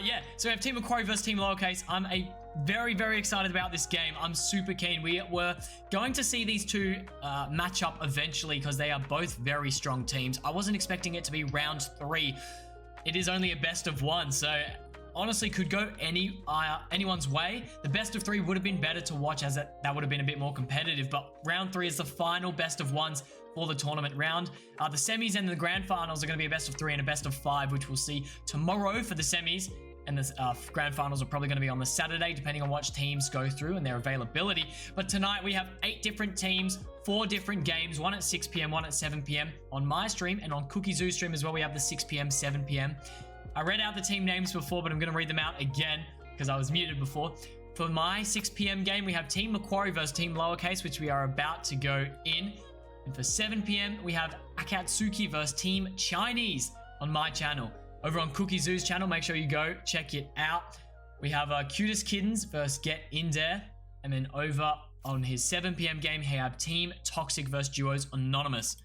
Yeah, so we have Team Macquarie versus Team Lowercase. I'm very excited about this game. I'm super keen. We were going to see these two match up eventually because they are both very strong teams. I wasn't expecting it to be round 3. It is only a best of 1, so honestly could go anyone's way. The best of 3 would have been better to watch, as that would have been a bit more competitive, but round 3 is the final best of 1s for the tournament round. The semis and the grand finals are going to be a best of 3 and a best of 5, which we'll see tomorrow for the semis, and the grand finals are probably going to be on the Saturday, depending on which teams go through and their availability. But tonight we have 8 different teams, 4 different games, one at 6 p.m, one at 7 p.m. on my stream, and on Cookie Zoo stream as well. We have the 6 p.m, 7 p.m. I read out the team names before, but I'm going to read them out again because I was muted before. For my 6 p.m. game, we have Team Macquarie versus Team Lowercase, which we are about to go in. And for 7 p.m, we have Akatsuki versus Team Chinese on my channel. Over on Cookie Zoo's channel, make sure you go check it out. We have Cutest Kittens versus Get In There. And then over on his 7 p.m. game, we have Team Toxic versus Duos Anonymous.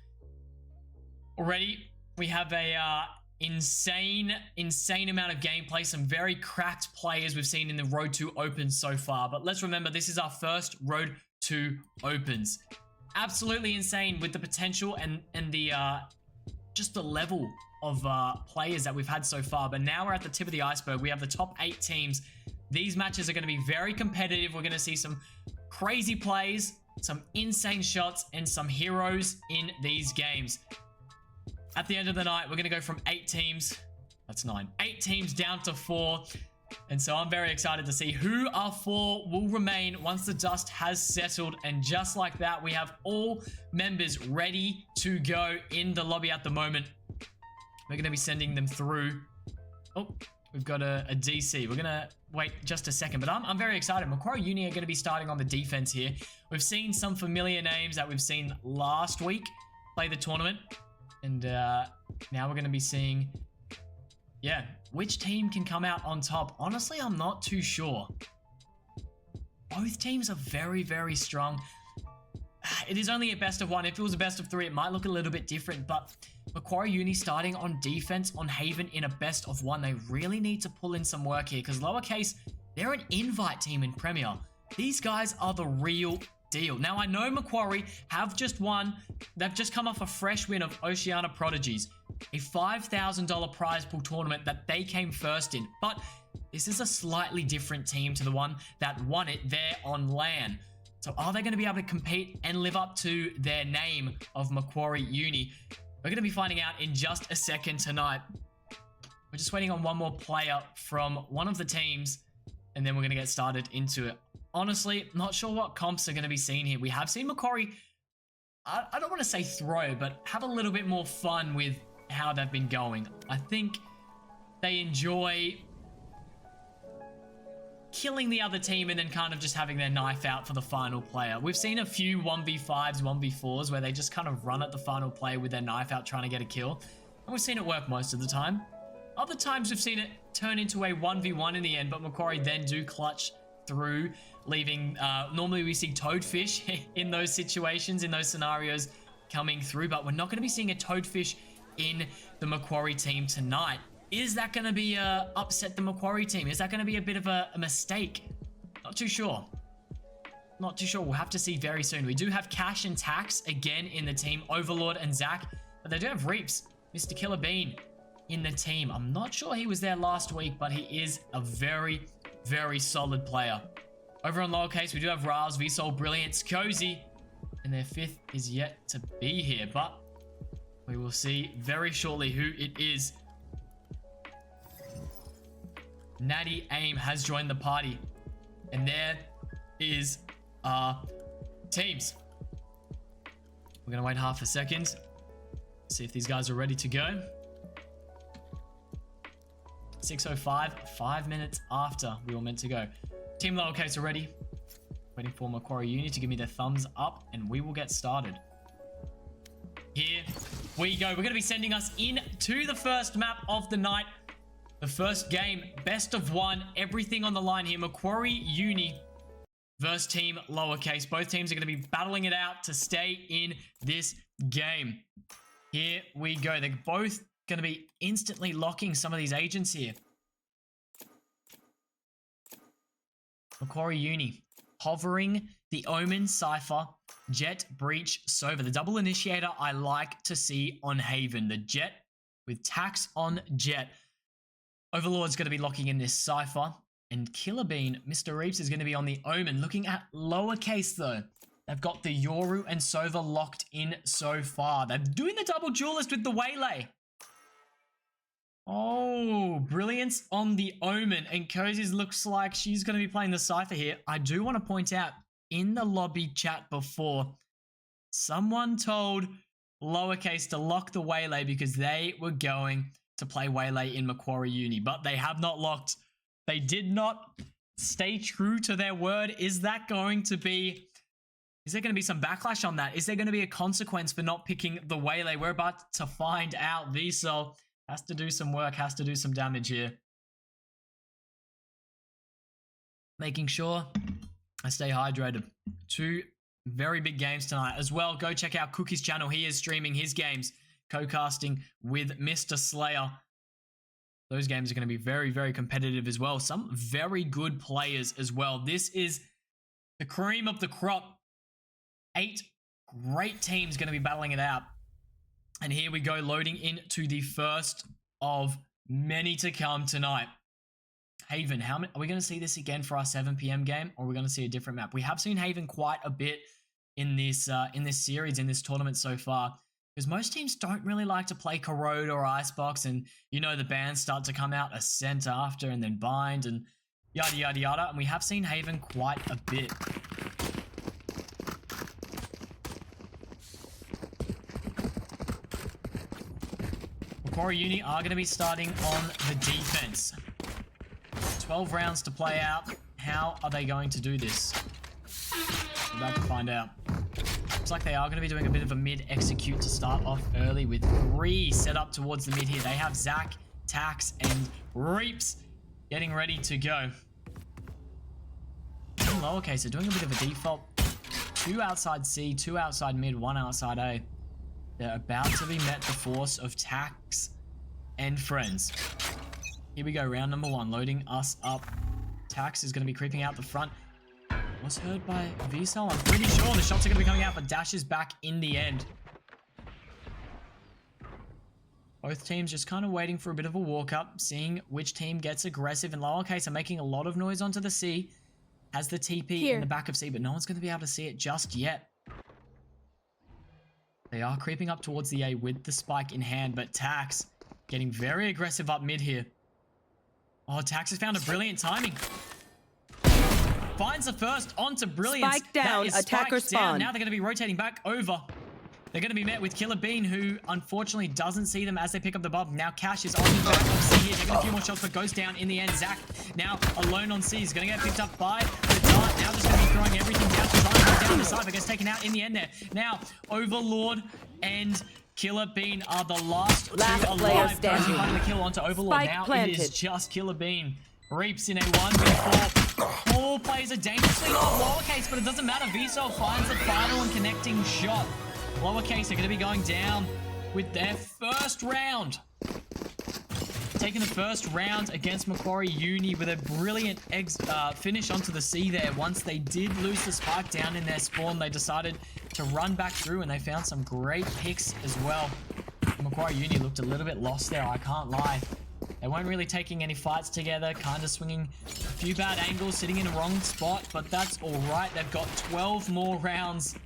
Already, we have a insane amount of gameplay. Some very cracked players we've seen in the Road to Opens so far. But let's remember, this is our first Road to Opens. Absolutely insane with the potential and the just the level of players that we've had so far. But now we're at the tip of the iceberg. We have the top 8 teams. These matches are going to be very competitive. We're going to see some crazy plays, some insane shots, and some heroes in these games. At the end of the night, we're going to go from 8 teams. That's 9. 8 teams down to 4. And so I'm very excited to see who our 4 will remain once the dust has settled. And just like that, we have all members ready to go in the lobby at the moment. We're going to be sending them through. Oh, we've got a DC. We're going to wait just a second. But I'm very excited. Macquarie Uni are going to be starting on the defense here. We've seen some familiar names that we've seen last week play the tournament. And now we're going to be seeing, yeah, which team can come out on top. Honestly, I'm not too sure. Both teams are very strong. It is only a best of 1. If it was a best of 3, it might look a little bit different. But Macquarie Uni starting on defense on Haven in a best of 1. They really need to pull in some work here because Lowercase, they're an invite team in Premier. These guys are the real deal. Now, I know Macquarie have just won. They've just come off a fresh win of Oceania Prodigies, a $5,000 prize pool tournament that they came first in. But this is a slightly different team to the one that won it there on LAN. So are they going to be able to compete and live up to their name of Macquarie Uni? We're going to be finding out in just a second tonight. We're just waiting on one more player from one of the teams, and then we're going to get started into it. Honestly, not sure what comps are going to be seen here. We have seen Macquarie, I don't want to say throw, but have a little bit more fun with how they've been going. I think they enjoy killing the other team and then kind of just having their knife out for the final player. We've seen a few 1v5s, 1v4s where they just kind of run at the final player with their knife out trying to get a kill. And we've seen it work most of the time. Other times we've seen it turn into a 1v1 in the end, but Macquarie then do clutch through, leaving, normally we see Toadfish in those situations, in those scenarios coming through, but we're not going to be seeing a Toadfish in the Macquarie team tonight. Is that going to be upset the Macquarie team? Is that going to be a bit of a mistake? Not too sure. Not too sure. We'll have to see very soon. We do have Cash and Tax again in the team, Overlord and Zach, but they do have Reaps, Mr. Killer Bean in the team. I'm not sure he was there last week, but he is a very solid player. Over on Lowercase, we do have Riles, VSOL, Brilliance, Cozy, and their 5th is yet to be here, but we will see very shortly who it is. Natty Aim has joined the party, and there is our teams. We're gonna wait half a second, see if these guys are ready to go. 6:05, 5 minutes after we were meant to go. Team Lowercase are ready. Waiting for Macquarie Uni to give me their thumbs up, and we will get started. Here we go. We're going to be sending us in to the first map of the night. The first game, best of 1, everything on the line here. Macquarie Uni versus Team Lowercase. Both teams are going to be battling it out to stay in this game. Here we go. They're both going to be instantly locking some of these agents here. Macquarie Uni hovering the Omen, Cypher, Jet, Breach, Sova. The double initiator I like to see on Haven. The Jet with Tax on Jet. Overlord's going to be locking in this Cypher. And Killer Bean, Mr. Reeps, is going to be on the Omen. Looking at Lowercase, though. They've got the Yoru and Sova locked in so far. They're doing the double duelist with the Waylay. Oh, brilliance on the Omen. And Cozy's looks like she's going to be playing the Cypher here. I do want to point out, in the lobby chat before, someone told Lowercase to lock the Waylay because they were going to play Waylay in Macquarie Uni. But they have not locked. They did not stay true to their word. Is that going to be... Is there going to be some backlash on that? Is there going to be a consequence for not picking the Waylay? We're about to find out. Vsol has to do some work, has to do some damage here. Making sure I stay hydrated. 2 very big games tonight as well. Go check out Cookie's channel. He is streaming his games, co-casting with Mr. Slayer. Those games are going to be very, very competitive as well. Some very good players as well. This is the cream of the crop. 8 great teams going to be battling it out. And here we go, loading into the first of many to come tonight. Haven, how many, are we going to see this again for our 7 p.m. game, or are we going to see a different map? We have seen Haven quite a bit in this series, in this tournament so far, because most teams don't really like to play Corrode or Icebox, and you know the bans start to come out, Ascent after, and then Bind, and yada yada yada. And we have seen Haven quite a bit. Macquarie Uni are going to be starting on the defense. 12 rounds to play out. How are they going to do this? We're about to find out. Looks like they are going to be doing a bit of a mid execute to start off early with 3 set up towards the mid here. They have Zach, Tax, and Reeps getting ready to go. In Lowercase, they're doing a bit of a default. 2 outside C, 2 outside mid, 1 outside A. They're about to be met the force of Tax and friends. Here we go, round number 1, loading us up. Tax is going to be creeping out the front. Was heard by Vsol? I'm pretty sure the shots are going to be coming out, but dashes back in the end. Both teams just kind of waiting for a bit of a walk up, seeing which team gets aggressive. In Lowercase are making a lot of noise onto the C. Has the TP in the back of C, but no one's going to be able to see it just yet. They are creeping up towards the A with the spike in hand, but Tax getting very aggressive up mid here. Oh, Tax has found a brilliant timing. Finds the first onto Brilliance. Spike down, attacker spawn. Now they're going to be rotating back over. They're going to be met with Killer Bean, who unfortunately doesn't see them as they pick up the bomb. Now Cash is on the back of C here, taking a few more shots, but goes down in the end. Zach now alone on C. He's going to get picked up by the Dart. Now just going to be throwing everything down. Trying down the side, but gets taken out in the end there. Now Overlord and Killer Bean are the last 2 alive. Finding the kill onto Overlord. Spike now planted. It is just Killer Bean. Reeps in a 1v4. All players are dangerously off Lowercase, but it doesn't matter. Vsol finds the final and connecting shot. Lowercase are going to be going down with their first round. Taking the first round against Macquarie Uni with a brilliant finish onto the C there. Once they did lose the spike down in their spawn, they decided to run back through, and they found some great picks as well. Macquarie Uni looked a little bit lost there, I can't lie. They weren't really taking any fights together, kind of swinging a few bad angles, sitting in a wrong spot, but that's all right. They've got 12 more rounds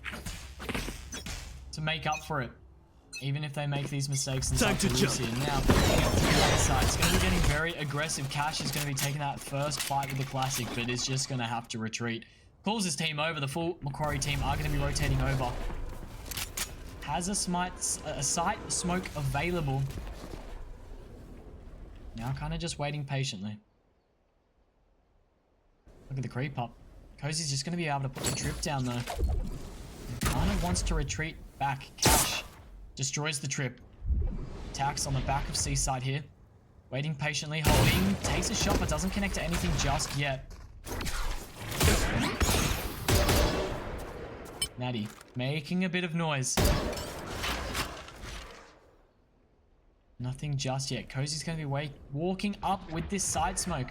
to make up for it, even if they make these mistakes and start to lose here. Now, to the other side, it's going to be getting very aggressive. Cash is going to be taking that first fight with the Classic, but is just going to have to retreat. Calls his team over. The full Macquarie team are going to be rotating over. Has a sight smoke available. Now kind of just waiting patiently. Look at the creep up. Cozy's just going to be able to put the trip down though. Kind of wants to retreat back. Cash destroys the trip. Tax on the back of C side here. Waiting patiently, holding. Takes a shot but doesn't connect to anything just yet. Natty making a bit of noise. Nothing just yet. Cozy's going to be walking up with this side smoke.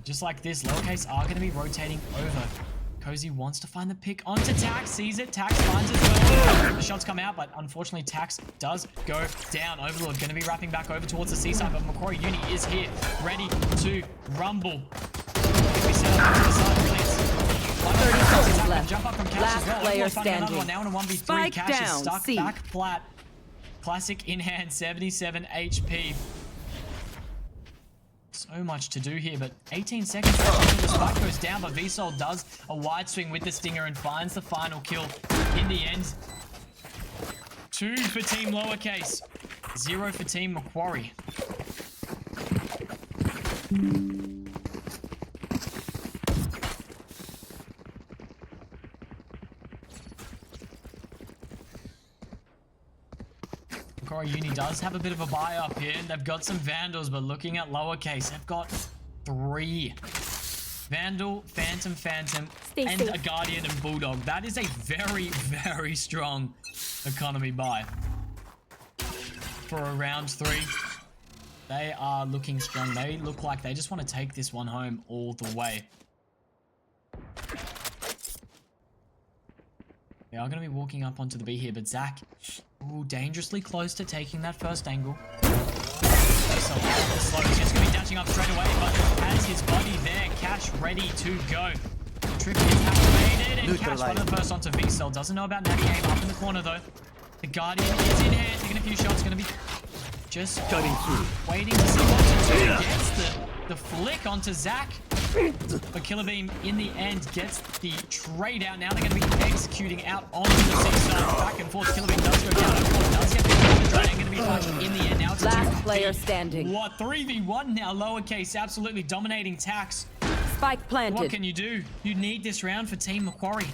Just like this, Lowercase are going to be rotating over. Cozy wants to find the pick onto Tax, sees it, Tax finds it well. The shots come out, but unfortunately Tax does go down. Overlord going to be wrapping back over towards the seaside, but Macquarie Uni is here, ready to rumble. We set up into the side, brilliant. 30 seconds left. Jump up from Cash Last as well. player Overlord finding another standing. one, now in a 1v3. Spike Cash is down, stuck C. back flat. Classic in hand, 77 HP. So much to do here, but 18 seconds left until the spike goes down, but VSOL does a wide swing with the Stinger and finds the final kill in the end. 2 for Team Lowercase, 0 for Team Macquarie. Macquarie Uni does have a bit of a buy up here. They've got some Vandals, but looking at Lowercase, they've got 3. Vandal, Phantom, and a Guardian and Bulldog. That is a very, very strong economy buy. For a round 3, they are looking strong. They look like they just want to take this one home all the way. They are going to be walking up onto the B here, but Zach, ooh, dangerously close to taking that first angle. So slow. He's just going to be dashing up straight away, but has his body there. Cash ready to go. The trip is activated, and Cash one of the first onto VSOL. Doesn't know about Natty aim up in the corner though. The Guardian is in hand, taking a few shots. Going to be just waiting to see what to do. Gets the flick onto Zach. But Killer Beam in the end gets the trade out. Now they're going to be executing out onto the seaside. Back and forth. Killer Beam does go down. Does get the trade. Going to be clutch in the end. Now it's last player standing. What? 3v1 now. Lowercase absolutely dominating Tax. Spike planted. What can you do? You need this round for Team Macquarie.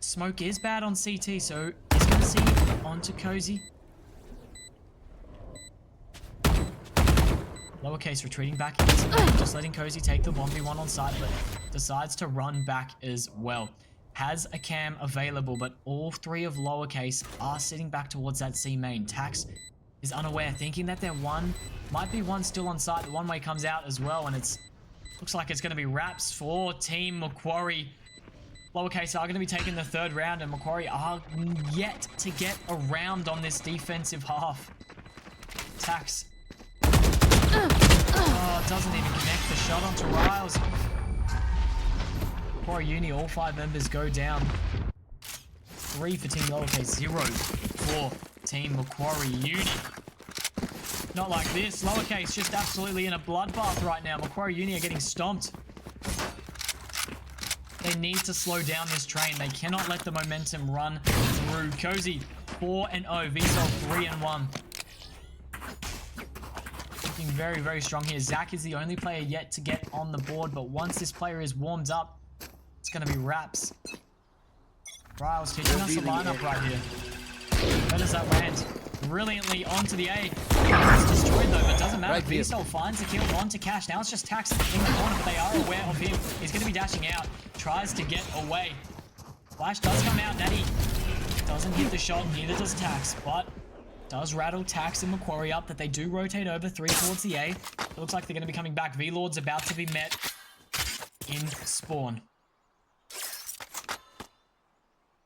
Smoke is bad on CT, so he's going to see onto Cozy. Lowercase retreating back, just letting Cozy take the 1v1 on site, but decides to run back as well. Has a cam available, but all 3 of Lowercase are sitting back towards that C main. Tax is unaware, thinking that there might be one still on site. The one-way comes out as well, and looks like it's going to be wraps for Team Macquarie. Lowercase are going to be taking the 3rd round, and Macquarie are yet to get a round on this defensive half. Tax. Oh, doesn't even connect the shot onto Riles. Macquarie Uni, all 5 members go down. 3 for Team Lowercase, 0 for Team Macquarie Uni. Not like this. Lowercase just absolutely in a bloodbath right now. Macquarie Uni are getting stomped. They need to slow down this train. They cannot let the momentum run through. Cozy, 4-0. VSOL, 3-1. Looking very, very strong here. Zach is the only player yet to get on the board, but once this player is warmed up, it's going to be wraps. Riles teaching us a lineup right here. Where does that land? Brilliantly onto the A. It's destroyed though, but doesn't matter. VSOL finds the kill onto Cash. Now it's just Tax in the corner, but they are aware of him. He's going to be dashing out. Tries to get away. Flash does come out. Natty doesn't hit the shot. Neither does Tax, but does rattle Tax and Macquarie up that they do rotate over 3 towards the A. It looks like they're going to be coming back. V-Lord's about to be met in spawn.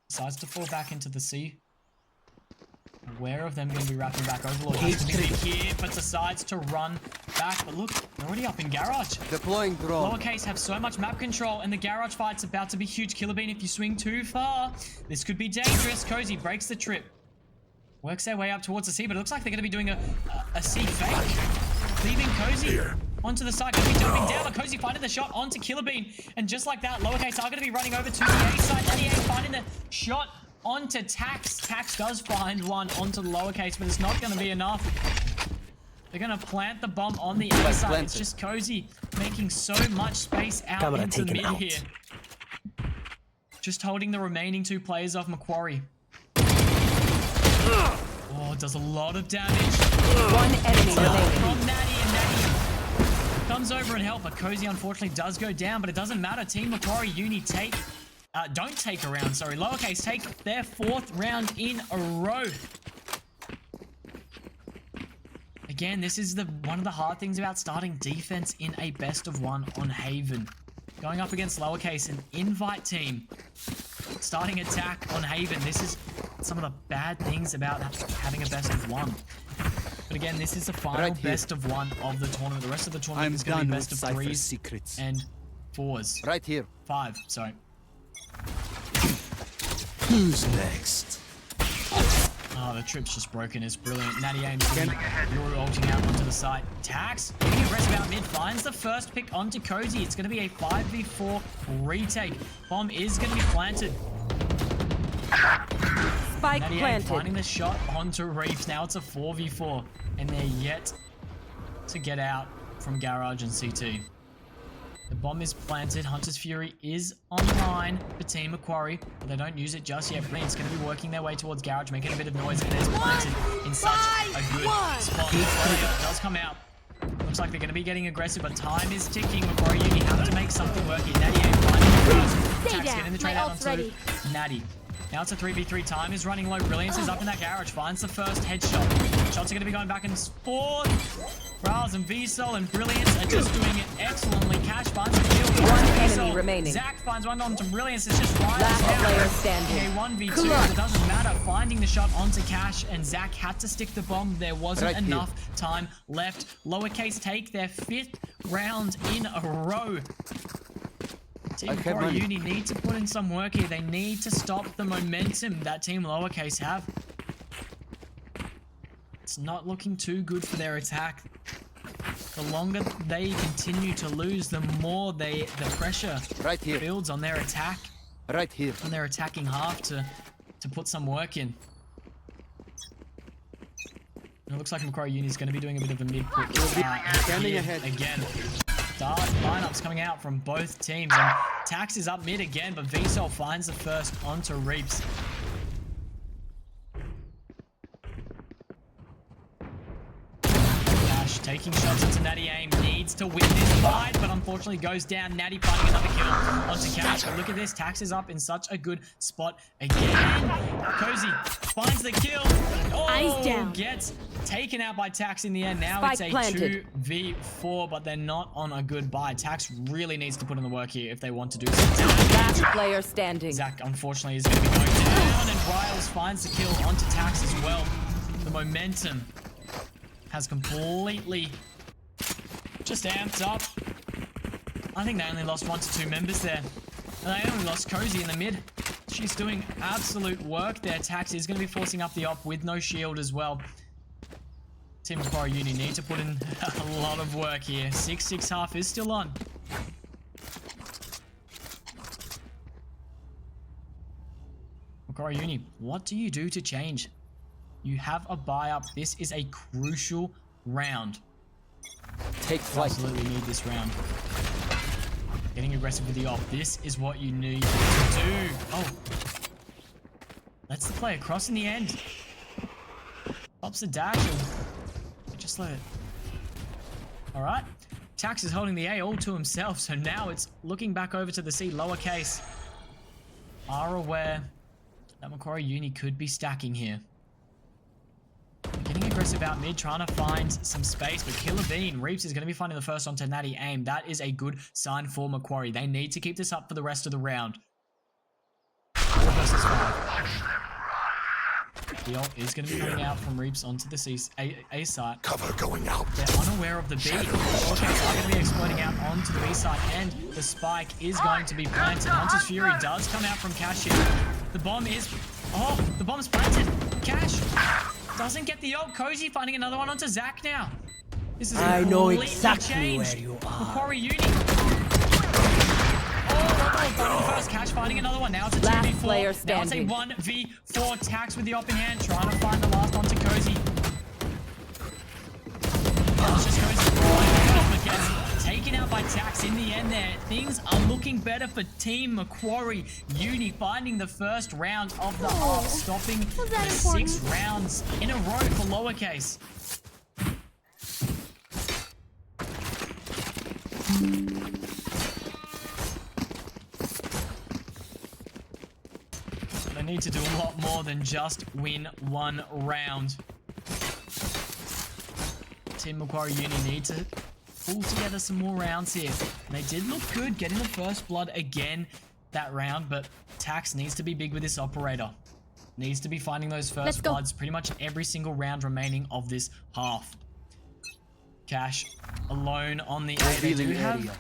Decides to fall back into the C. Aware of them going to be wrapping back. Overlord has to be big here, but decides to run back. But look, they're already up in garage. Deploying drone. Lowercase have so much map control, and the garage fight's about to be huge. Killer Bean, if you swing too far, this could be dangerous. Cozy breaks the trip. Works their way up towards the C, but it looks like they're going to be doing a C fake. Leaving Cozy onto the side. Going to be jumping down, but Cozy finding the shot onto Killer Bean. And just like that, Lowercase are going to be running over to the A side. And the A finding the shot onto Tax. Tax does find one onto the Lowercase, but it's not going to be enough. They're going to plant the bomb on the A side. It's just Cozy making so much space out into the mid here. Just holding the remaining 2 players off Macquarie. Oh, it does a lot of damage. One enemy remaining. From Natty, and Natty comes over and help, but Cozy unfortunately does go down, but it doesn't matter. Team Macquarie Uni don't take a round, sorry. Lowercase take their 4th round in a row. They Again, this is one of the hard things about starting defense in a best of one on Haven. Going up against Lowercase, an invite team. Starting attack on Haven. This is some of the bad things about having a best of one. But again, this is the final best of one of the tournament. The rest of the tournament is going to be best of 3s and 4s. Right here. 5, sorry. Who's next? Oh, the trip's just broken. It's brilliant. Natty aims You're ulting out onto the site. Tax, getting aggressive out mid, finds the first pick onto Cozy. It's going to be a 5v4 retake. Bomb is going to be planted. Spike Natty planted. finding the shot onto Reeves. Now it's a 4v4, and they're yet to get out from Garage and CT. The bomb is planted. Hunter's Fury is online for Team Macquarie, but they don't use it just yet. Blaine's going to be working their way towards Garage, making a bit of noise, and it's planted in such a good spot. It does come out. Looks like they're going to be getting aggressive, but time is ticking. Macquarie Uni have to make something work here. Natty finding the first. Tax getting the trade out onto Natty. Now it's a 3v3. Time is running low. Brilliance is up in that Garage. Finds the first headshot. Shots are going to be going back and forth. Raz and VSOL and Brilliance are just doing it excellently. Cash finds the kill. One enemy remaining. Zach finds one onto Brilliance. It's just right Last now. player standing. A 1v2. It doesn't matter. Finding the shot onto Cash, and Zach had to stick the bomb. There wasn't enough time left. Lowercase take their 5th round in a row. Team Macquarie Uni need to put in some work here. They need to stop the momentum that Team Lowercase have. It's not looking too good for their attack. The longer they continue to lose, the more the pressure builds on their attack. Right here. On their attacking half to put some work in. And it looks like Macquarie Uni is going to be doing a bit of a mid-put. Standing ahead. Again. Dark lineups coming out from both teams, and Tax is up mid again, but VSOL finds the first onto Reeps. Dash taking shots into Natty Aim, needs to win this fight, but unfortunately goes down. Natty finding another kill onto Cash, but look at this, Tax is up in such a good spot again. Cozy finds the kill. Eyes down. Gets taken out by Tax in the end. Now Spike it's a planted. 2v4, but they're not on a good buy. Tax really needs to put in the work here if they want to do something. Last player standing. Zach, unfortunately, is going to be going down, and Riles finds the kill onto Tax as well. The momentum has completely just amped up. I think they only lost 1 to 2 members there. And they only lost Cozy in the mid. She's doing absolute work there. Tax is going to be forcing up the op with no shield as well. Team Macquarie Uni need to put in a lot of work here. 6-6 half is still on. Macquarie Uni, what do you do to change? You have a buy up. This is a crucial round. Take flight. Absolutely need this round. Getting aggressive with the op. This is what you need to do. Oh. Lets the player cross in the end. Pops the dash and just let it. Alright. Tax is holding the A all to himself, so now it's looking back over to the C. Lowercase are aware that Macquarie Uni could be stacking here. Getting aggressive out mid, trying to find some space, but Killer Bean, Reeps is going to be finding the first onto Natty Aim. That is a good sign for Macquarie. They need to keep this up for the rest of the round. 4 versus 5. The ult is going to be coming out from Reeps onto the A site. Cover going out. They're unaware of the B. Lowercase are going to be exploding out onto the B site, and the spike is going to be planted. Hunter's Fury does come out from Cash here. The bomb is... Oh, the bomb's planted. Cash doesn't get the ult. Cozy finding another one onto Zach now. This is I know completely exactly changed. where you are. Macquarie Uni. Finding the first. Cash finding another one. Now it's a 2v4. Last player Now it's a standing. 1v4. Tax with the op in hand. Trying to find the last one to Cozy. It's just Cozy. Gets taken out by Tax in the end there. Things are looking better for Team Macquarie Uni, finding the first round of the half, stopping the 6 rounds in a row for Lowercase. They need to do a lot more than just win 1 round. Team Macquarie Uni need to pull together some more rounds here. They did look good getting the first blood again that round, but Tax needs to be big with this operator. Needs to be finding those first bloods pretty much every single round remaining of this half. Cash alone on the A. They do have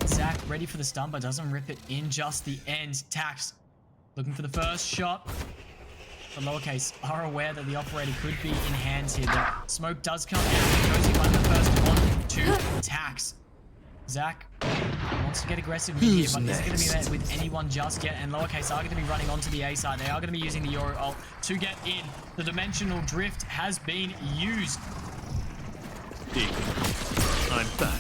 Zach ready for the stun, but doesn't rip it in just the end. Tax looking for the first shot. The Lowercase are aware that the operator could be in hands here. The smoke does come out. Cozy finding the first one to Tax. Zach wants to get aggressive mid here, but isn't going to be met with anyone just yet. And Lowercase are going to be running onto the A side. They are going to be using the Euro ult to get in. The dimensional drift has been used. I'm back.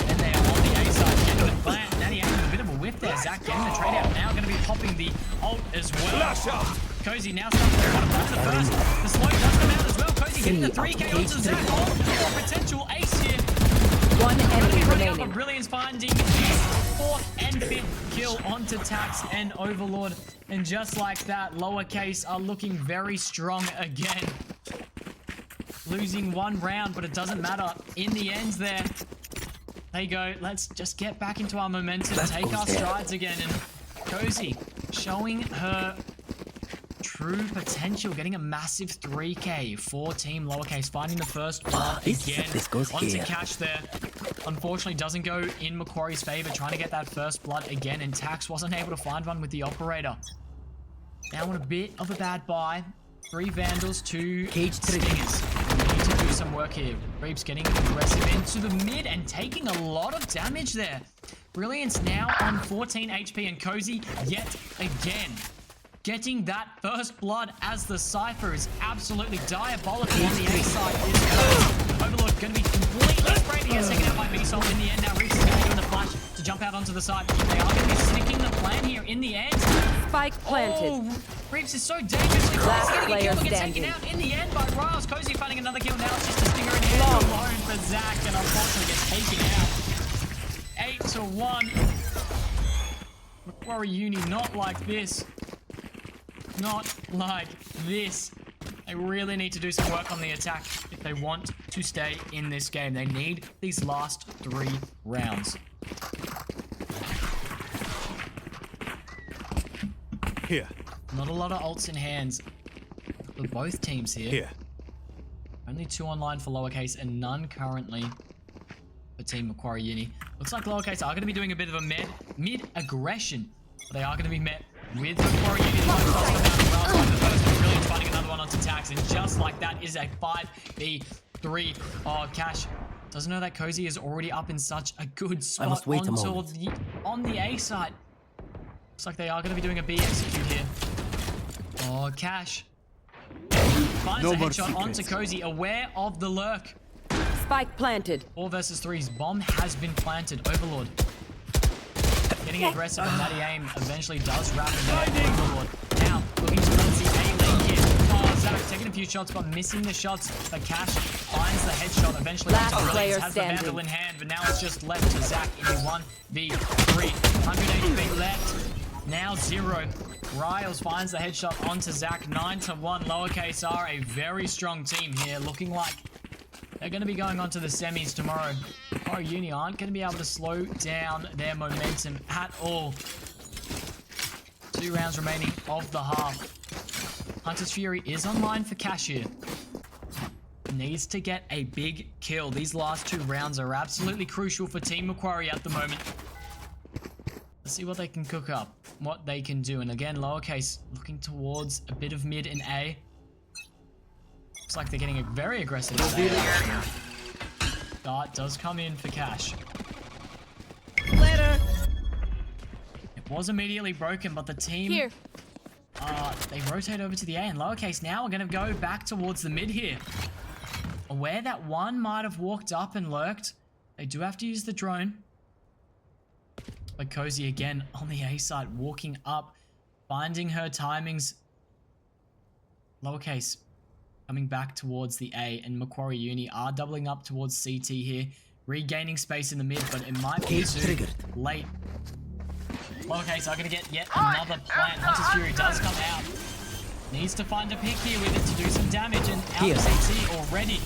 And they are on the A side getting the plant. Natty having a bit of a whiff there. Zach getting the trade out. Now going to be popping the ult as well. Cozy now starting to run up the first. The smoke does come out as well. Cozy getting the 3K onto Zach. Oh, potential ace here. One enemy remaining. Brilliance finding the 4th and 5th kill onto Tax and Overlord. And just like that, Lowercase are looking very strong again. Losing one round, but it doesn't matter. In the end there you go. Let's just get back into our momentum. Take our strides again. And Cozy showing her true potential, getting a massive 3K for Team Lowercase, finding the first one again onto Cash there. Unfortunately, doesn't go in Macquarie's favor, trying to get that first blood again, and Tax wasn't able to find one with the operator. Now on a bit of a bad buy. 3 Vandals, 2 Stingers. Need to do some work here. Reap's getting aggressive into the mid and taking a lot of damage there. Brilliance now on 14 HP, and Cozy yet again getting that first blood as the Cypher is absolutely diabolical on the A side. Overlord going to be completely sprayed. He gets taken out by B-Sol in the end. Now Reeps is going to be doing the flash to jump out onto the side. They are going to be sticking the plan here in the end. Spike planted. Oh, Reeps is so dangerously close. Last Getting a player kill, gets standing. taken out in the end by Riles. Cozy finding another kill. Now it's just a stinger in hand alone for Zach, and unfortunately gets taken out. 8-1. Macquarie Uni, not like this. Not like this. They really need to do some work on the attack if they want to stay in this game. They need these last 3 rounds. Here. Not a lot of ults in hands for both teams here. Here. Only 2 online for Lowercase and none currently for Team Macquarie Uni. Looks like Lowercase are going to be doing a bit of a mid-aggression. They are going to be met with Macquarie Uni. Brilliant finding another one onto Tax, and just like that is a 5v3. Oh, Cash doesn't know that Cozy is already up in such a good spot on the A side. Looks like they are going to be doing a B execute here. Oh, Cash finds a headshot onto Cozy, aware of the lurk. Spike planted. 4 versus 3's bomb has been planted. Overlord getting aggressive, and Natty aim eventually does wrap in Overlord. Now looking towards the A lane here. Oh, Zach taking a few shots but missing the shots. But Cash finds the headshot eventually. Last player has standing. the Vandal in hand, but now it's just left to Zach in a 1v3. 100 HP left. Now 0. Riles finds the headshot onto Zach. 9-1. Lowercase are a very strong team here, looking like they're going to be going on to the semis tomorrow. Our Uni aren't going to be able to slow down their momentum at all. 2 rounds remaining of the half. Hunter's Fury is online for Cash here. Needs to get a big kill. These last 2 rounds are absolutely crucial for Team Macquarie at the moment. Let's see what they can cook up, what they can do. And again, Lowercase looking towards a bit of mid and A. Looks like they're getting very aggressive. Dart does come in for Cash. Later. It was immediately broken, but the team Here. they rotate over to the A, and Lowercase now are going to go back towards the mid here. Aware that one might have walked up and lurked, they do have to use the drone. But Cozy again on the A side, walking up, finding her timings. Lowercase coming back towards the A, and Macquarie Uni are doubling up towards CT here, regaining space in the mid, but it might be too late. Lowercase are going to get yet another plant. Hunter's Fury does come out. Needs to find a pick here with it to do some damage, and out of CT already.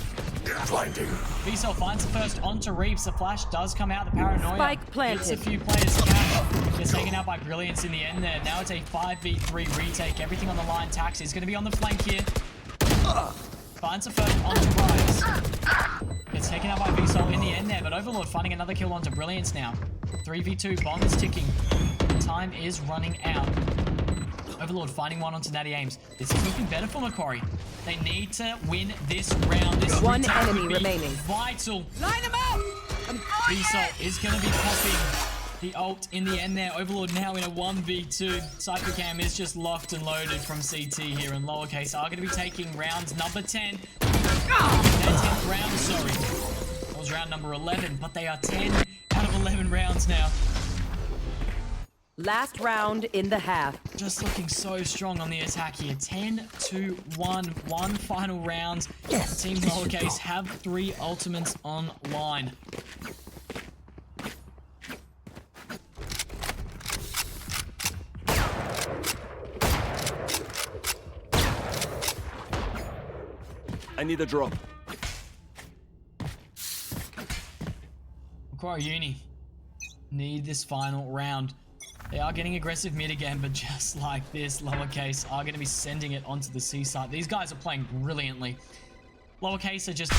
VSOL finds the first onto Reeves. The flash does come out. The paranoia Spike planted. hits a few players. Cash gets taken out by Brilliance in the end there. Now it's a 5v3 retake. Everything on the line. Tax is going to be on the flank here. Finds the first onto Rise. Gets taken out by VSOL in the end there, but Overlord finding another kill onto Brilliance now. 3v2, bomb is ticking. Time is running out. Overlord finding one onto Natty Ames. This is looking better for Macquarie. They need to win this round. This One retake enemy would be remaining. vital. Line them up! VSOL is going to be popping the ult in the end there. Overlord now in a 1v2. Cyphercam is just locked and loaded from CT here, and Lowercase are going to be taking rounds number 10. Their 10th round, sorry. That was round number 11, but they are 10 out of 11 rounds now. Last round in the half. Just looking so strong on the attack here. 10-1, one final round. Team Lowercase have 3 ultimates online. I need a drop. Macquarie Uni need this final round. They are getting aggressive mid again, but just like this, Lowercase are going to be sending it onto the C site. These guys are playing brilliantly. Lowercase are just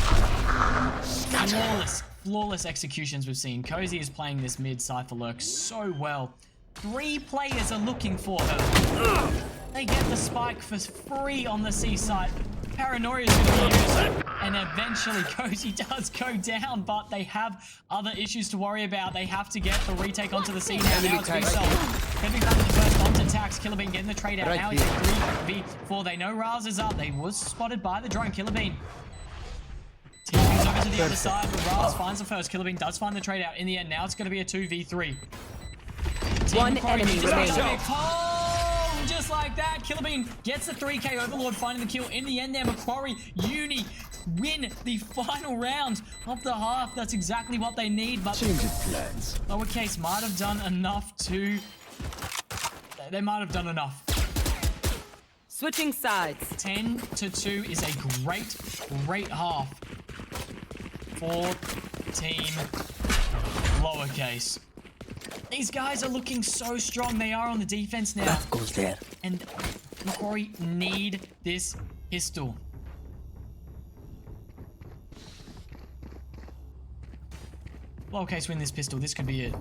flawless executions we've seen. Cozy is playing this mid Cypher Lurk so well. 3 players are looking for her. They get the spike for free on the C site. Paranoia is going to be used, and eventually Cozy does go down, but they have other issues to worry about. They have to get the retake onto the scene now. Now it's VSOL. Heavy coming the first onto Tax. Killer Bean getting the trade out. Now it's a 3v4. They know Raz is up. They was spotted by the drone. Killer Bean TP's over to the other side, but Raz finds the first. Killer Bean does find the trade out. In the end, now it's going to be a 2v3. One enemy remaining. Just like that, Killer Bean gets the 3k. Overlord finding the kill in the end there. Macquarie Uni win the final round of the half. That's exactly what they need, but Lowercase might have done enough to... They might have done enough. Switching sides. 10-2 is a great half for Team Lowercase. These guys are looking so strong. They are on the defense now. Goes there. And Macquarie need this pistol. Lowercase win this pistol. This could be it.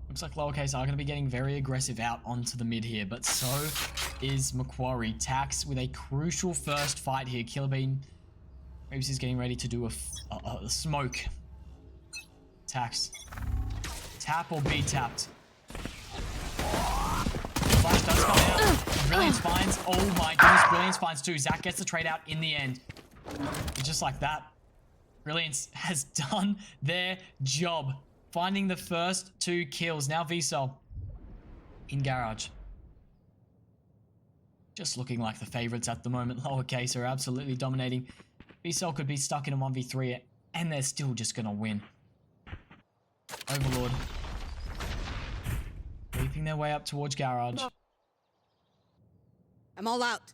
Looks like Lowercase are going to be getting very aggressive out onto the mid here, but so is Macquarie. Tax with a crucial first fight here. Killer Bean. Reeves is getting ready to do a smoke. Tax. Tap or be tapped. Flash does come out. Brilliance finds. Oh my goodness. Brilliance finds 2. Zach gets the trade out in the end. Just like that. Brilliance has done their job. Finding the first 2 kills. Now VSOL in garage. Just looking like the favorites at the moment. Lowercase are absolutely dominating. VSOL could be stuck in a 1v3 and they're still just gonna win. Overlord leaping their way up towards garage. I'm all out.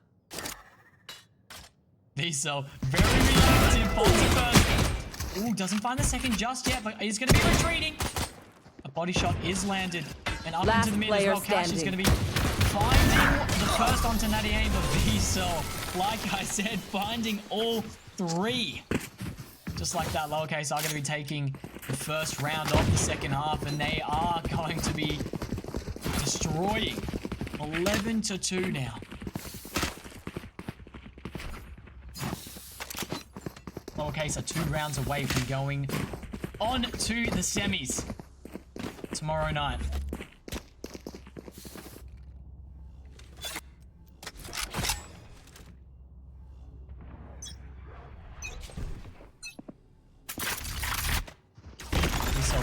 VSOL very reactive. Falls it first. Ooh, doesn't find the second just yet, but is gonna be retreating. A body shot is landed. And up Last into the mid as well. Cash is gonna be finding the first onto Natty Aim, but VSOL, like I said, finding all 3. Just like that, Lowercase are going to be taking the first round of the second half, and they are going to be destroying. 11-2 now. Lowercase are 2 rounds away from going on to the semis tomorrow night.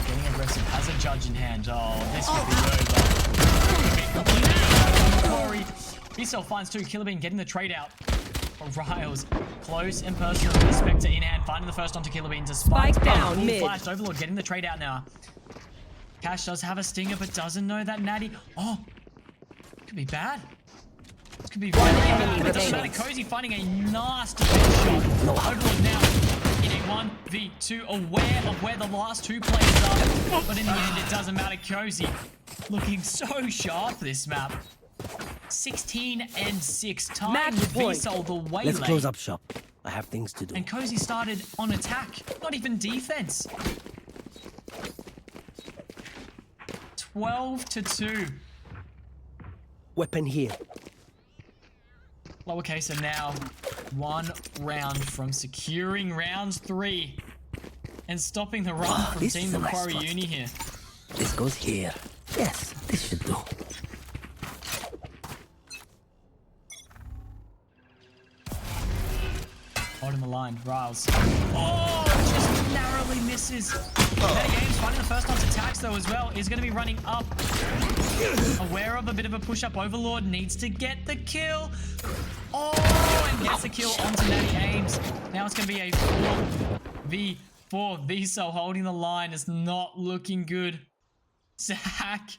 Getting aggressive, has a judge in hand. Oh, this could be over. Macquarie. VSOL finds 2. Killer Bean getting the trade out. Riles close and personal with the Spectre in hand, finding the first onto Killer Bean. Spike down mid. Flashed. Overlord getting the trade out now. Cash does have a stinger, but doesn't know that Natty. Oh, Could be bad. This could be very bad. But it doesn't matter. Cozy finding a nasty shot. Overlord now in a 1v2, aware of where the last two players are. But in the end, it doesn't matter. Cozy looking so sharp this map. 16 and 6. Tied with VSOL the way Let's close up shop. I have things to do. And Cozy started on attack, not even defense. 12-2. Weapon here. Lowercase are now 1 round from securing round 3 and stopping the run from this Team is a nice Macquarie spot. Uni here. This goes here. Yes, this should do. Holding the line, Riles. Oh, just narrowly misses. Matty Ames finding the first onto attacks though as well. Is going to be running up. Aware of a bit of a push-up. Overlord needs to get the kill. Oh, and gets a kill onto Matty Ames. Now it's going to be a 4v4. VSOL holding the line is not looking good. Zach.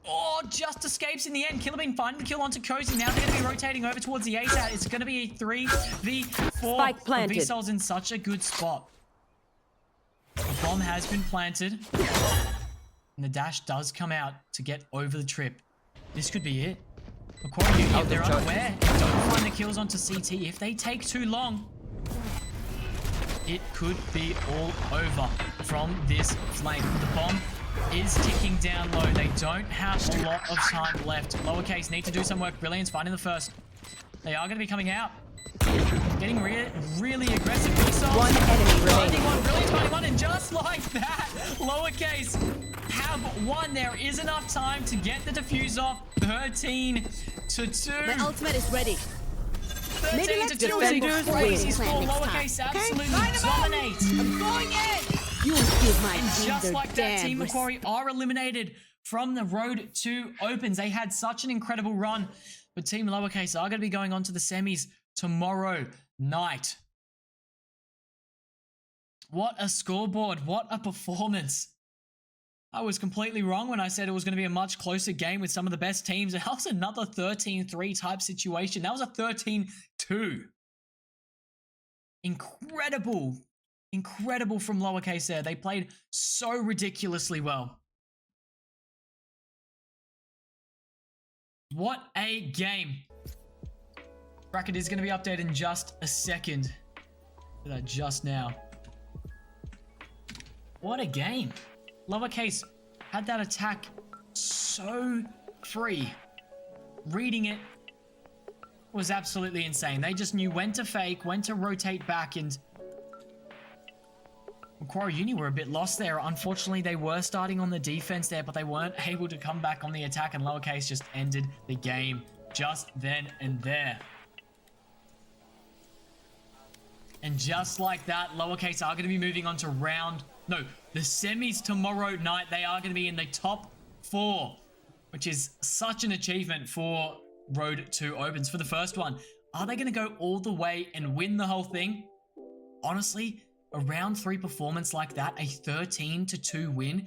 Oh, just escapes in the end. Killerbean finding the kill onto Cozy. Now they're going to be rotating over towards the ASAT. It's going to be a 3v4. Spike planted. VSOL's in such a good spot. The bomb has been planted. And the dash does come out to get over the trip. This could be it. Macquarie Uni, if they're unaware, don't find the kills onto CT. If they take too long, it could be all over from this flame. The bomb is ticking down low. They don't have a lot of time left. Lowercase need to do some work. Brilliance finding the first. They are going to be coming out. Getting really aggressive. One enemy Finding remaining. one. Brilliance finding one. And just like that, Lowercase have won. There is enough time to get the defuse off. 13-2. My ultimate is ready. 13-2 defenders is a crazy win. score. Plan next Lowercase time, okay? absolutely dominate. I'm going in. You give my And team just their like that, damn Team Macquarie are eliminated from the road to opens. They had such an incredible run, but Team Lowercase are going to be going on to the semis tomorrow night. What a scoreboard. What a performance. I was completely wrong when I said it was going to be a much closer game with some of the best teams. That was another 13-3 type situation. That was a 13-2. Incredible. Incredible from Lowercase there. They played so ridiculously well. What a game. Bracket is going to be updated in just a second. Look at that just now. What a game. Lowercase had that attack so free. Reading it was absolutely insane. They just knew when to fake, when to rotate back, and Macquarie Uni were a bit lost there. Unfortunately, they were starting on the defense there, but they weren't able to come back on the attack, and Lowercase just ended the game just then and there. And just like that, Lowercase are going to be moving on to the semis tomorrow night. They are going to be in the top 4, which is such an achievement for Road to Opens. For the first one, are they going to go all the way and win the whole thing? Honestly, a round 3 performance like that, a 13-2 win,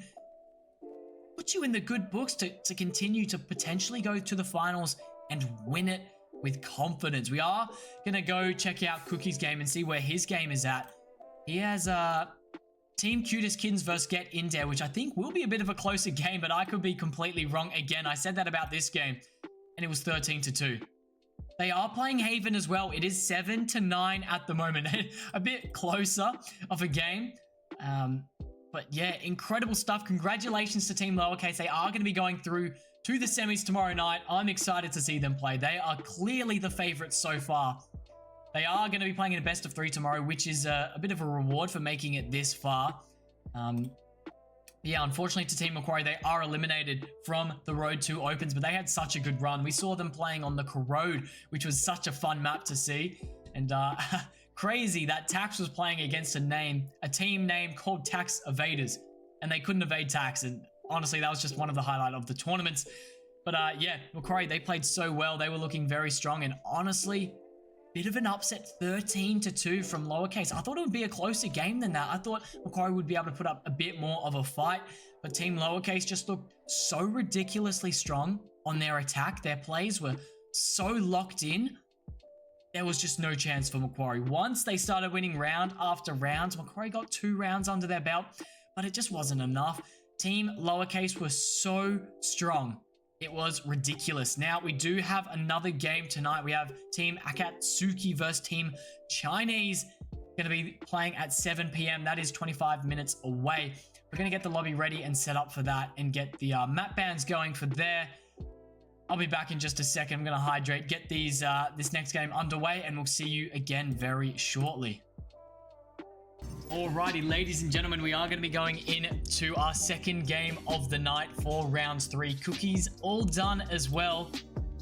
puts you in the good books to continue to potentially go to the finals and win it with confidence. We are going to go check out Cookie's game and see where his game is at. He has Team Cutest Kittens versus Get In There, which I think will be a bit of a closer game, but I could be completely wrong again. I said that about this game, and it was 13-2. They are playing Haven as well. It is 7-9 at the moment. A bit closer of a game. But yeah, incredible stuff. Congratulations to Team Lowercase. They are going to be going through to the semis tomorrow night. I'm excited to see them play. They are clearly the favorites so far. They are going to be playing in a best of 3 tomorrow, which is a bit of a reward for making it this far. Yeah, unfortunately to Team Macquarie, they are eliminated from the Road to Opens, but they had such a good run. We saw them playing on the Corrode, which was such a fun map to see. And crazy that Tax was playing against a team name called Tax Evaders, and they couldn't evade Tax. And honestly, that was just one of the highlights of the tournaments. But yeah, Macquarie, they played so well. They were looking very strong, and honestly, bit of an upset, 13-2 from Lowercase. I thought it would be a closer game than that. I thought Macquarie would be able to put up a bit more of a fight, but Team Lowercase just looked so ridiculously strong on their attack. Their plays were so locked in. There was just no chance for Macquarie. Once they started winning round after round, Macquarie got 2 rounds under their belt, but it just wasn't enough. Team Lowercase was so strong. It was ridiculous. Now, we do have another game tonight. We have Team Akatsuki versus Team Chinese. Going to be playing at 7 p.m. That is 25 minutes away. We're going to get the lobby ready and set up for that and get the map bands going for there. I'll be back in just a second. I'm going to hydrate, get these this next game underway, and we'll see you again very shortly. Alrighty, ladies and gentlemen, we are going to be going into our second game of the night for rounds 3. Cookies all done as well.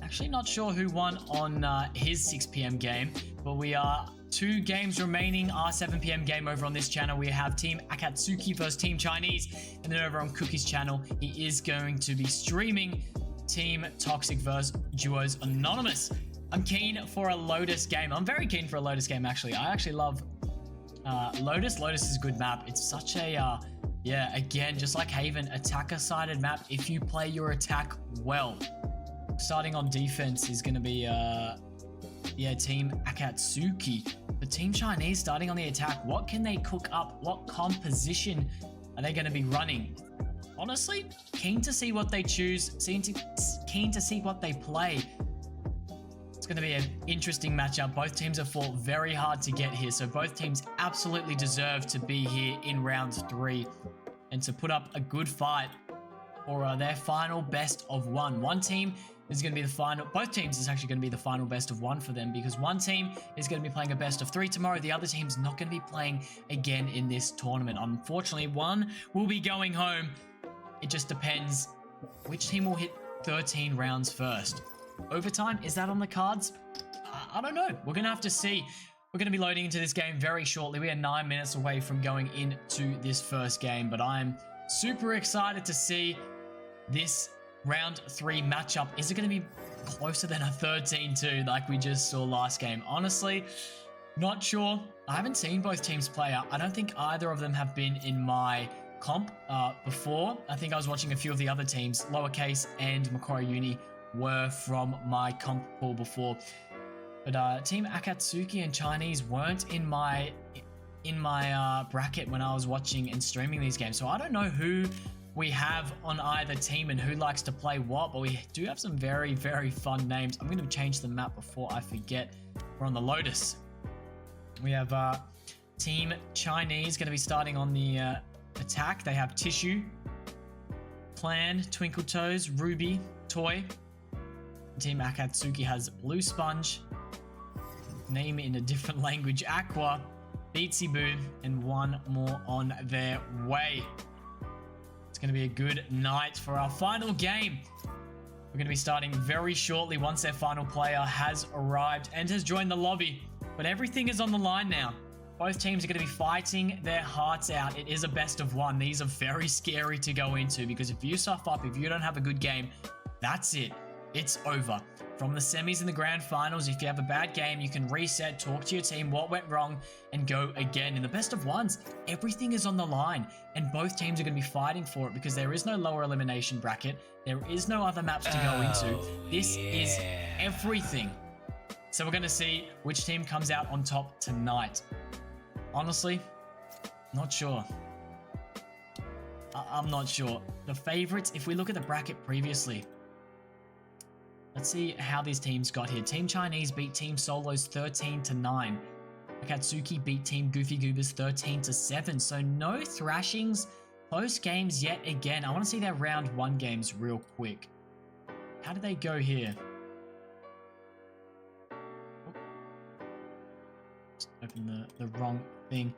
Actually, not sure who won on his 6 p.m. game, but we are 2 games remaining. Our 7 p.m. game over on this channel, we have Team Akatsuki versus Team Chinese, and then over on Cookie's channel, he is going to be streaming Team Toxic versus Duos Anonymous. I'm keen for a Lotus game. I'm very keen for a Lotus game, actually. I actually love Lotus. Lotus is a good map. It's such a, yeah, again, just like Haven, attacker-sided map if you play your attack well. Starting on defense is going to be, yeah, Team Akatsuki. The Team Chinese starting on the attack. What can they cook up? What composition are they going to be running? Honestly, keen to see what they choose. Keen to see what they play. It's going to be an interesting matchup. Both teams have fought very hard to get here, so both teams absolutely deserve to be here in round 3 and to put up a good fight for their final best of 1. One team is going to be the final. Both teams is actually going to be the final best of 1 for them, because one team is going to be playing a best of 3 tomorrow. The other team's not going to be playing again in this tournament. Unfortunately, one will be going home. It just depends which team will hit 13 rounds first. Overtime, is that on the cards? I don't know. We're going to have to see. We're going to be loading into this game very shortly. We are 9 minutes away from going into this first game, but I'm super excited to see this round 3 matchup. Is it going to be closer than a 13-2 like we just saw last game? Honestly, not sure. I haven't seen both teams play out. I don't think either of them have been in my comp before. I think I was watching a few of the other teams. Lowercase and Macquarie Uni were from my comp pool before, but Team Akatsuki and Chinese weren't in my bracket when I was watching and streaming these games, so I don't know who we have on either team and who likes to play what, but we do have some very, very fun names. I'm going to change the map before I forget. We're on the Lotus. We have Team Chinese going to be starting on the attack. They have Tissue, Plan, Twinkle Toes, Ruby, Toy. Team Akatsuki has Blue Sponge, name in a different language, Aqua, Beatsy Boo, and one more on their way. It's going to be a good night for our final game. We're going to be starting very shortly once their final player has arrived and has joined the lobby. But everything is on the line now. Both teams are going to be fighting their hearts out. It is a best of 1. These are very scary to go into, because if you stuff up, if you don't have a good game, that's it. It's over. From the semis and the grand finals, if you have a bad game, you can reset, talk to your team, what went wrong, and go again. In the best of 1s, everything is on the line, and both teams are going to be fighting for it, because there is no lower elimination bracket. There is no other maps to go into. This is everything. So we're going to see which team comes out on top tonight. Honestly, not sure. I'm not sure. The favorites, if we look at the bracket previously, let's see how these teams got here. Team Chinese beat Team Solos 13-9. Akatsuki beat Team Goofy Goobers 13-7. So no thrashings, close games yet again. I want to see their round 1 games real quick. How did they go here? Just open the wrong thing.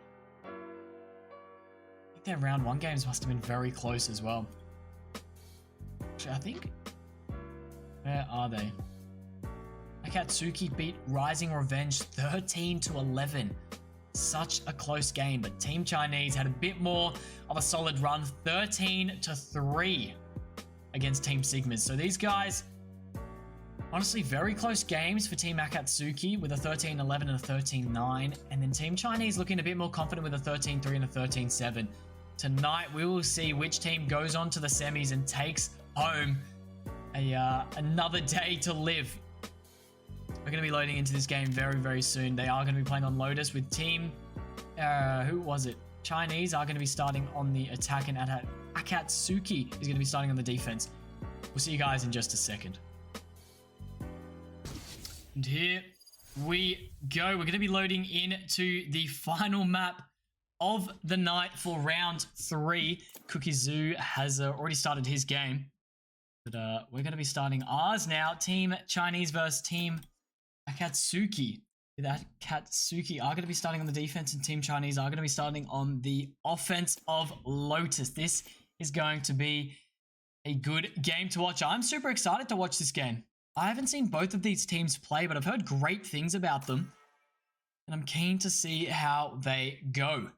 I think their round 1 games must have been very close as well. Actually, I think... Where are they? Akatsuki beat Rising Revenge 13-11. Such a close game, but Team Chinese had a bit more of a solid run, 13-3 against Team Sigmas. So these guys, honestly, very close games for Team Akatsuki with a 13-11 and a 13-9. And then Team Chinese looking a bit more confident with a 13-3 and a 13-7. tonight we will see which team goes on to the semis and takes home another day to live. We're going to be loading into this game very, very soon. They are going to be playing on Lotus with team... who was it? Chinese are going to be starting on the attack, and Akatsuki is going to be starting on the defense. We'll see you guys in just a second. And here we go. We're going to be loading into the final map of the night for round 3. Cookie Zoo has already started his game. But we're going to be starting ours now. Team Chinese versus Team Akatsuki. Akatsuki are going to be starting on the defense, and Team Chinese are going to be starting on the offense of Lotus. This is going to be a good game to watch. I'm super excited to watch this game. I haven't seen both of these teams play, but I've heard great things about them. And I'm keen to see how they go.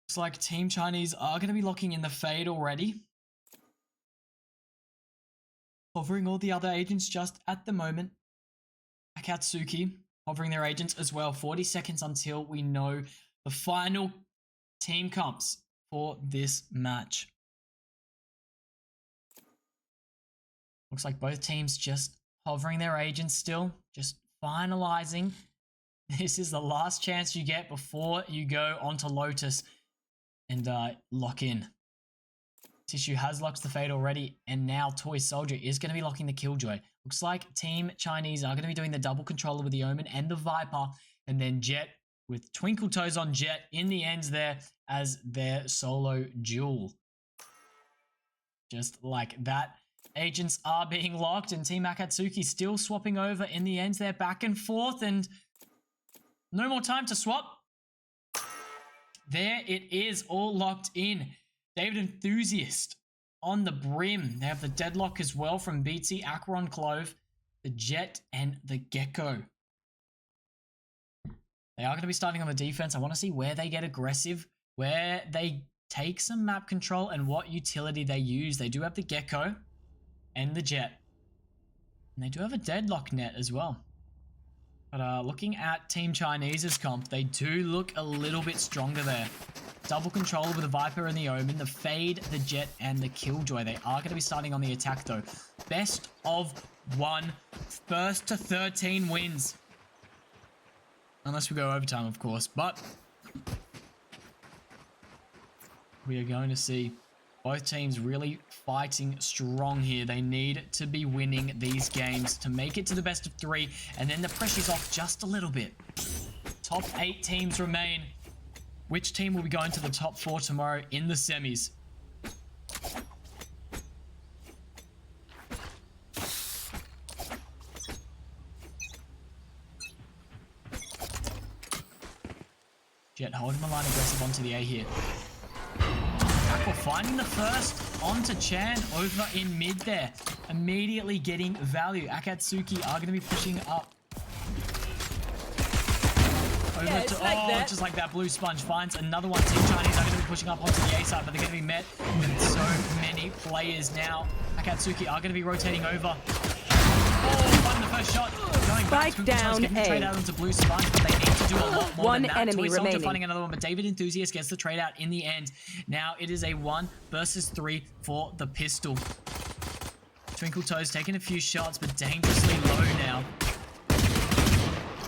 Looks like Team Chinese are going to be locking in the fade already. Hovering all the other agents just at the moment. Akatsuki hovering their agents as well. 40 seconds until we know the final team comps for this match. Looks like both teams just hovering their agents still. Just finalizing. This is the last chance you get before you go onto Lotus and lock in. Tissue has locked the fade already, and now Toy Soldier is going to be locking the Killjoy. Looks like Team Chinese are going to be doing the double controller with the Omen and the Viper, and then Jet with Twinkle Toes on Jet in the ends there as their solo duel. Just like that. Agents are being locked, and Team Akatsuki still swapping over in the ends there, back and forth, and no more time to swap. There it is, all locked in. David Enthusiast on the brim. They have the Deadlock as well from Beatsy, Acheron Clove, the Jet, and the Gecko. They are going to be starting on the defense. I want to see where they get aggressive, where they take some map control, and what utility they use. They do have the Gecko and the Jet. And they do have a Deadlock net as well. But looking at Team Chinese's comp, they do look a little bit stronger there. Double controller with the Viper and the Omen, the Fade, the Jet, and the Killjoy. They are going to be starting on the attack though. Best of 1. First to 13 wins. Unless we go overtime, of course. But we are going to see both teams really fighting strong here. They need to be winning these games to make it to the best of 3. And then the pressure's off just a little bit. Top 8 teams remain. Which team will be going to the top 4 tomorrow in the semis? Jet holding the line aggressive onto the A here. Tackle finding the first onto Chan over in mid there. Immediately getting value. Akatsuki are going to be pushing up. Over to, like just like that, Blue Sponge finds another one. Team Chinese are going to be pushing up onto the A side, but they're going to be met with so many players now. Akatsuki are going to be rotating over. Oh, finding the first shot. Going back. Spike down getting the trade out onto Blue Sponge, but they need to do a lot more One than that. enemy Toy Soldier remaining. finding another one, but David Enthusiast gets the trade out in the end. Now it is a 1 versus 3 for the pistol. Twinkle Toes taking a few shots, but dangerously low now.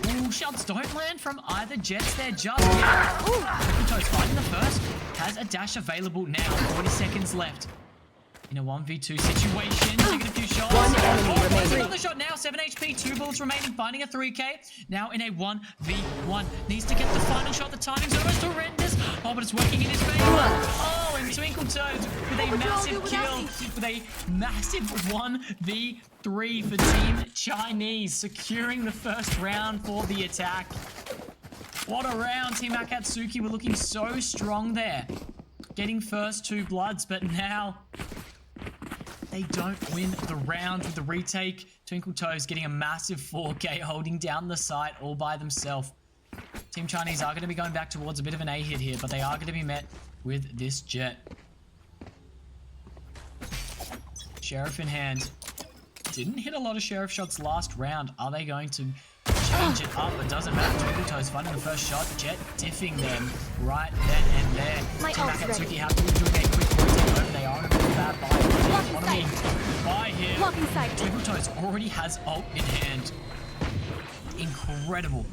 Ooh, shots don't land from either Jets there just yet. Ooh, Twinkle Toes finding the first. Has a dash available now. 40 seconds left. In a 1v2 situation, taking a few shots. One enemy remaining. Another shot now, 7 HP, 2 bullets remaining, finding a 3k. Now in a 1v1. Needs to get the final shot. The timing's almost horrendous. Oh, but it's working in his favor. Oh, and Twinkle Toes with a massive kill. With a massive 1v3 for Team Chinese. Securing the first round for the attack. What a round. Team Akatsuki were looking so strong there. Getting first 2 bloods, but now they don't win the round with the retake. Twinkle Toes getting a massive 4k, holding down the site all by themselves. Team Chinese are going to be going back towards a bit of an A hit here, but they are going to be met with this Jet. Sheriff in hand. Didn't hit a lot of Sheriff shots last round. Are they going to change it up, but doesn't matter. Twinkle Toes finding the first shot. Jet diffing them right then and there. My Team ult's Akatsuki ready. have to be doing a quick rotate over. They are on a bit of a bad buy. Blocking What I mean, sight. buy here. Blocking sight. Twinkle Toes already has ult in hand. Incredible.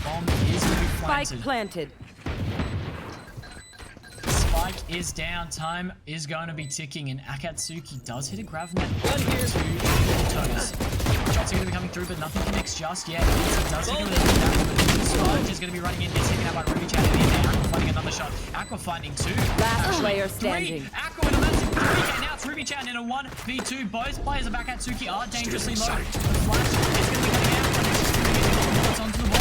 Bomb is going to be Spike planted. planted. Spike is down. Time is going to be ticking, and Akatsuki does hit a grav net to Toes. Shots are going to be coming through, but nothing connects just yet. It does hit a little bit damage, but Sponge is going to be running in. Gets taken out by Ruby Chat, and Aqua finding another shot. Aqua finding two. Last player Three. standing. Aqua with a massive 3K. Now it's Ruby Chat in a 1v2. Both players of Akatsuki are dangerously low. The flash is going to be coming out. It's onto the wall.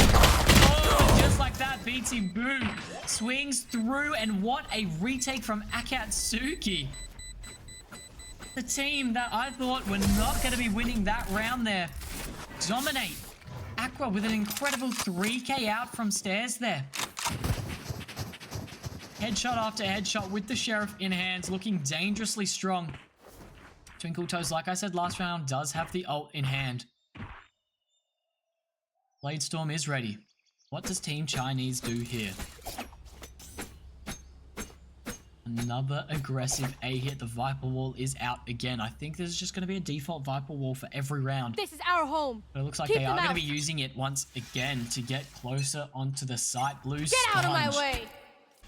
Oh, just like that, BT Boom swings through, and what a retake from Akatsuki. The team that I thought were not going to be winning that round there dominate. Aqua with an incredible 3K out from stairs there. Headshot after headshot with the Sheriff in hands, looking dangerously strong. Twinkle Toes, like I said last round, does have the ult in hand. Bladestorm is ready. What does Team Chinese do here? Another aggressive A hit. The Viper Wall is out again. I think there's just going to be a default Viper Wall for every round. This is our home. But it looks like Keep they are them going to out. be using it once again to get closer onto the site. Blue Get out of my Sponge. way.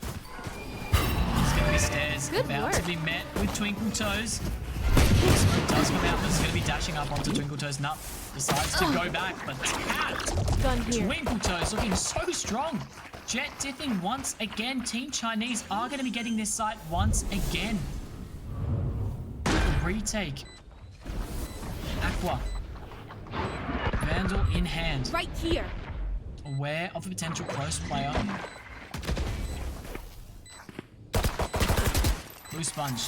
There's going to be stairs Good about to work. be met with Twinkle Toes. Smoke does come out, but it's going to be dashing up onto Twinkle Toes. Nup decides to go back, but tapped. Gun here. Twinkle Toes looking so strong. Jet dipping once again. Team Chinese are going to be getting this site once again. The retake. Aqua. Vandal in hand. Right here. Aware of a potential close player. Blue Sponge.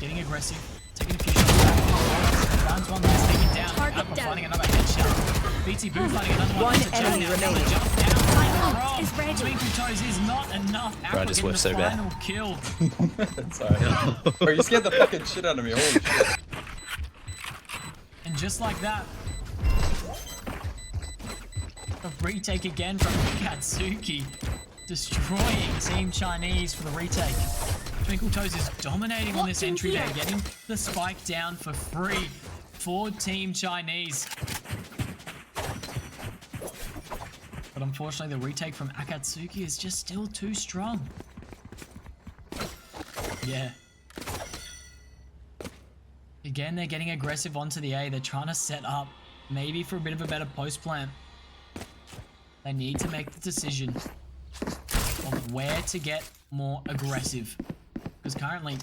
Getting aggressive. Taking a few shots back. Rounds one, let's take it down. Target Aqua down. finding another headshot. BT Boo finding another one. One That's a jump enemy down. Now remaining. they jump down. My ult is ready. Twinkle Toes is not enough. Aqua I just getting the whiffed so bad. final kill. Sorry. Bro, you scared the fucking shit out of me. Holy shit. And just like that, a retake again from Akatsuki, destroying Team Chinese for the retake. Twinkle Toes is dominating on this Watching entry there, here. getting the spike down for free for Team Chinese. But unfortunately, the retake from Akatsuki is just still too strong. Yeah. Again, they're getting aggressive onto the A. They're trying to set up, maybe for a bit of a better post plan. They need to make the decision of where to get more aggressive. Because currently,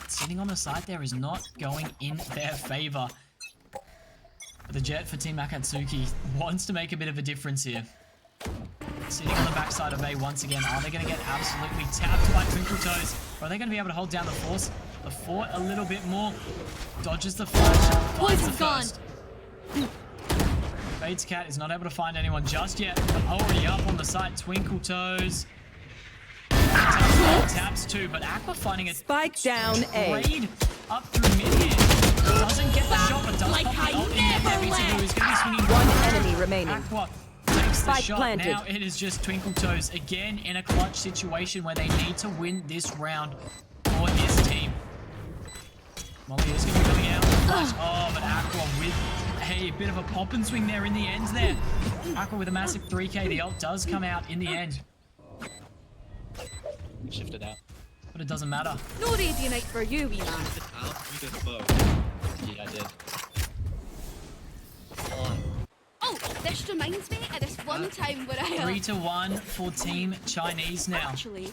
sitting on the side there is not going in their favor. But the Jet for Team Akatsuki wants to make a bit of a difference here. Sitting on the backside of A once again. Are they going to get absolutely tapped by Twinkle Toes? Or are they going to be able to hold down the fort a little bit more? Dodges the flash. Finds the Poison's gone. first. Bates Cat is not able to find anyone just yet, but already up on the side. Twinkle Toes. Taps two, but Aqua finding it. Spike down A. Raid up through mid here. Doesn't get the shot, but does Like pop the I ult in there. never BT Blue is going to be swinging One right. enemy remaining. Aqua takes the Spike shot. planted. Now it is just Twinkle Toes again in a clutch situation where they need to win this round for his team. Molly is going to be coming out. Oh, but Aqua with a bit of a pop and swing there in the end there. Aqua with a massive 3K. The ult does come out in the end, Shifted out. but it doesn't matter. No Radianite for you, wee man. Yeah, I did. Oh, this reminds me of this one time where I 3-1 for Team Chinese now. actually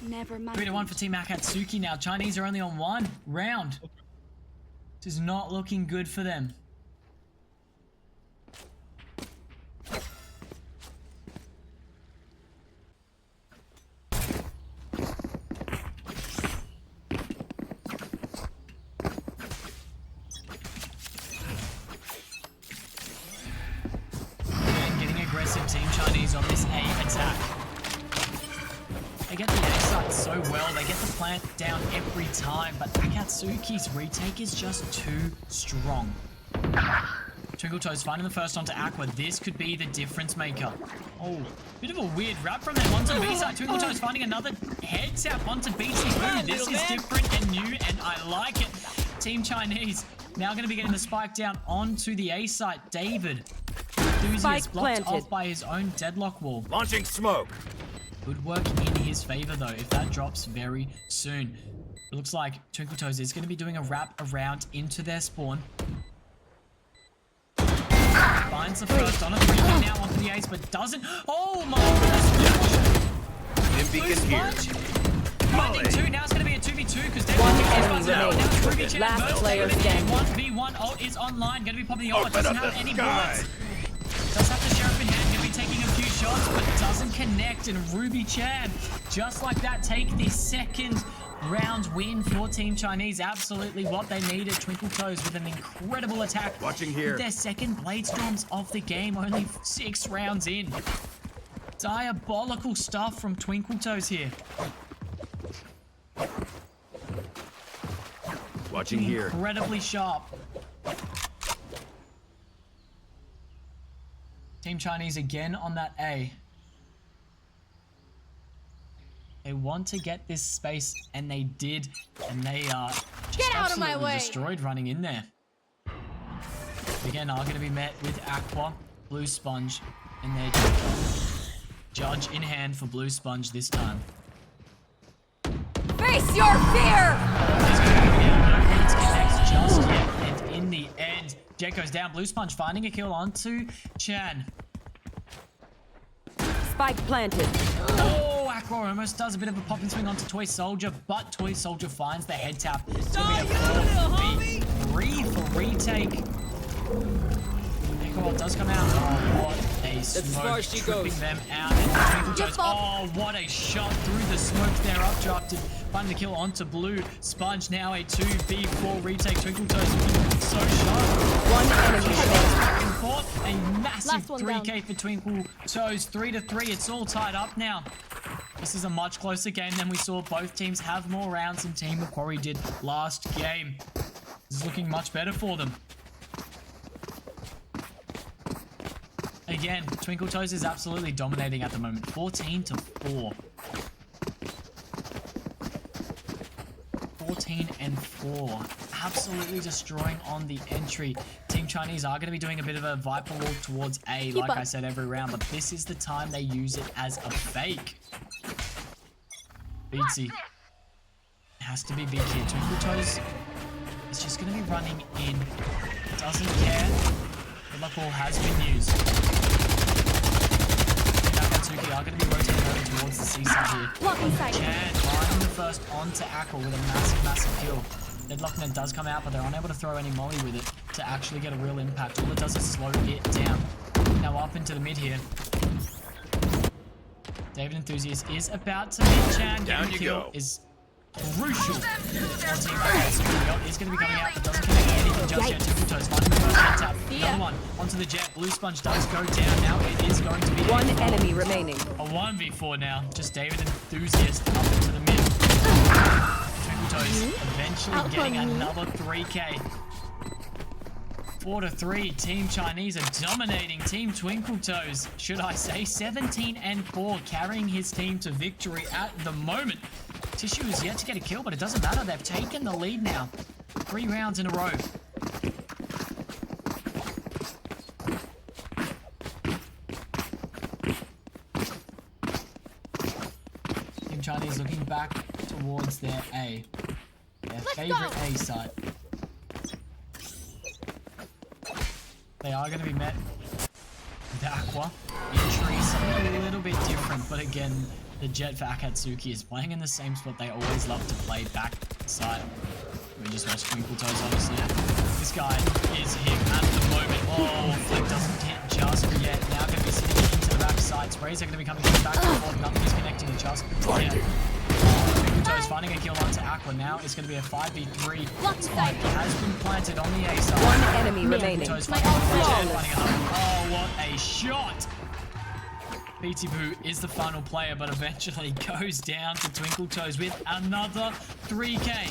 never mind. 3-1 for Team Akatsuki now. Chinese are only on one round. This is not looking good for them. Again, getting aggressive Team Chinese on this A attack. They get the A site so well, they get the plant down every time, but Akatsuki's retake is just too strong. Twinkle Toes finding the first onto Aqua. This could be the difference maker. Oh, bit of a weird wrap from them onto B side. Twinkle Toes finding another head tap onto BT. Boom. This is different and new, and I like it. Team Chinese now going to be getting the spike down onto the A site. David. Enthusiast blocked off by his own deadlock wall. Launching smoke. Could work in his favor though if that drops very soon. It looks like Twinkle Toes is going to be doing a wrap around into their spawn. Finds the first on a 3K now onto the ace, but doesn't. Oh my goodness! Beacon here. Finding two. Now it's going to be a 2v2 because One enemy remaining. now Ruby Chan Last versus player David standing. 1v1. Oh, is online. Going to be popping the ult. Open Doesn't up have the any sky. bullets. Does have the sheriff in hand. Going to be taking a few shots, but doesn't connect. And Ruby Chan, just like that, take the second round win for Team Chinese. Absolutely what they needed. Twinkle Toes with an incredible attack. Watching here. With their second Blade Storms of the game, only 6 rounds in. Diabolical stuff from Twinkle Toes here. Watching here. Incredibly sharp. Team Chinese again on that A. They want to get this space, and they did, and they are just Get out of my absolutely way. destroyed running in there. Again, are going to be met with Aqua, Blue Sponge, and their judge in hand for Blue Sponge this time. Face your fear! It's connects just yet, and in the end, Jet goes down. Blue Sponge finding a kill onto Chan. Spike planted. Oh, Aqua almost does a bit of a pop and swing onto Toy Soldier, but Toy Soldier finds the head tap. It's gonna be a 4v3 for retake. Aqua does come out. Oh, what a smoke, tripping them out. And Twinkle Toes, oh, what a shot through the smoke there, updrafted. Finding the kill onto Blue Sponge. Now a 2v4 retake. Twinkle Toes looking so sharp. One enemy remaining. Back and forth. A massive Last one 3K down. for Twinkle Toes. 3-3. It's all tied up now. This is a much closer game than we saw. Both teams have more rounds than Team Macquarie did last game. This is looking much better for them. Again, Twinkle Toes is absolutely dominating at the moment. 14-4. 14-4. Absolutely destroying on the entry. Team Chinese are going to be doing a bit of a Viper walk towards A, like I said, every round. But this is the time they use it as a fake. Beatsy. Has to be big here. Twinkle Toes is just going to be running in. Doesn't care. The luck ball has been used. Akatsuki are going to be rotating over towards the C side here. Blocking sight. Chan finding the first onto Aqua with a massive kill. Deadlockman does come out, but they're unable to throw any molly with it to actually get a real impact. All it does is slow it down. Now up into the mid here. David Enthusiast is about to mid Chan. Down Getting you the kill go. is crucial. Our team Akatsuki is going to be coming out, but doesn't connect anything just yet. Twinkle Toes finding the first head tap. Another one onto the Jet. Blue Sponge does go down. Now it is going to be One enemy remaining. a 1v4 now. Just David Enthusiast up into the mid. Twinkle Toes eventually getting another 3K. 4-3. Team Chinese are dominating Team Twinkle Toes. Should I say 17-4, carrying his team to victory at the moment. Tissue is yet to get a kill, but it doesn't matter. They've taken the lead now. 3 rounds in a row. Team Chinese looking back towards their A. Their favorite A site. They are going to be met with Aqua. Entry, something a little bit different, but again, the Jet for Akatsuki is playing in the same spot they always love to play, back side. We just watched Twinkle Toes, obviously. This guy is him at the moment. Oh, Flick doesn't hit just yet. Now going to be sitting into the back side. Sprays are going to be coming back and forth. Nothing is connecting just yet. Twinkle Toes finding a kill onto Aqua. Now it's going to be a 5v3. Spike has been planted on the A side. One enemy remaining. Toes finding oh, what a shot! BT Boo is the final player, but eventually goes down to Twinkle Toes with another 3K.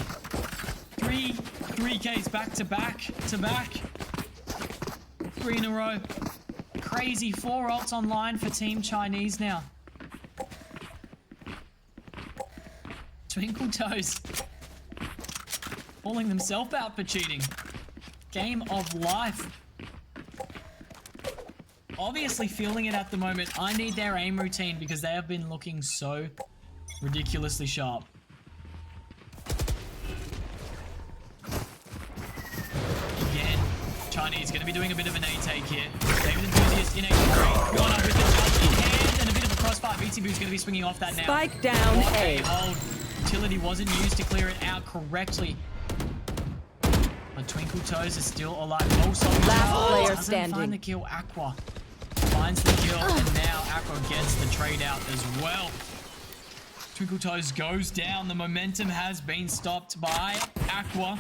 3 3Ks back to back to back. 3 in a row. Crazy. 4 ults online for Team Chinese now. Twinkle Toes calling themselves out for cheating. Game of life. Obviously feeling it at the moment. I need their aim routine because they have been looking so ridiculously sharp. Again, Chinese going to be doing a bit of an A-take here. David Enthusiast in A3. Gone up with the jump in hand and a bit of a crossfire. BT Boo's going to be swinging off that now. Spike down What A. hold. Utility wasn't used to clear it out correctly. But Twinkle Toes is still alive. Oh, so Last player doesn't standing. find the kill. Aqua finds the kill, and now Aqua gets the trade out as well. Twinkle Toes goes down. The momentum has been stopped by Aqua.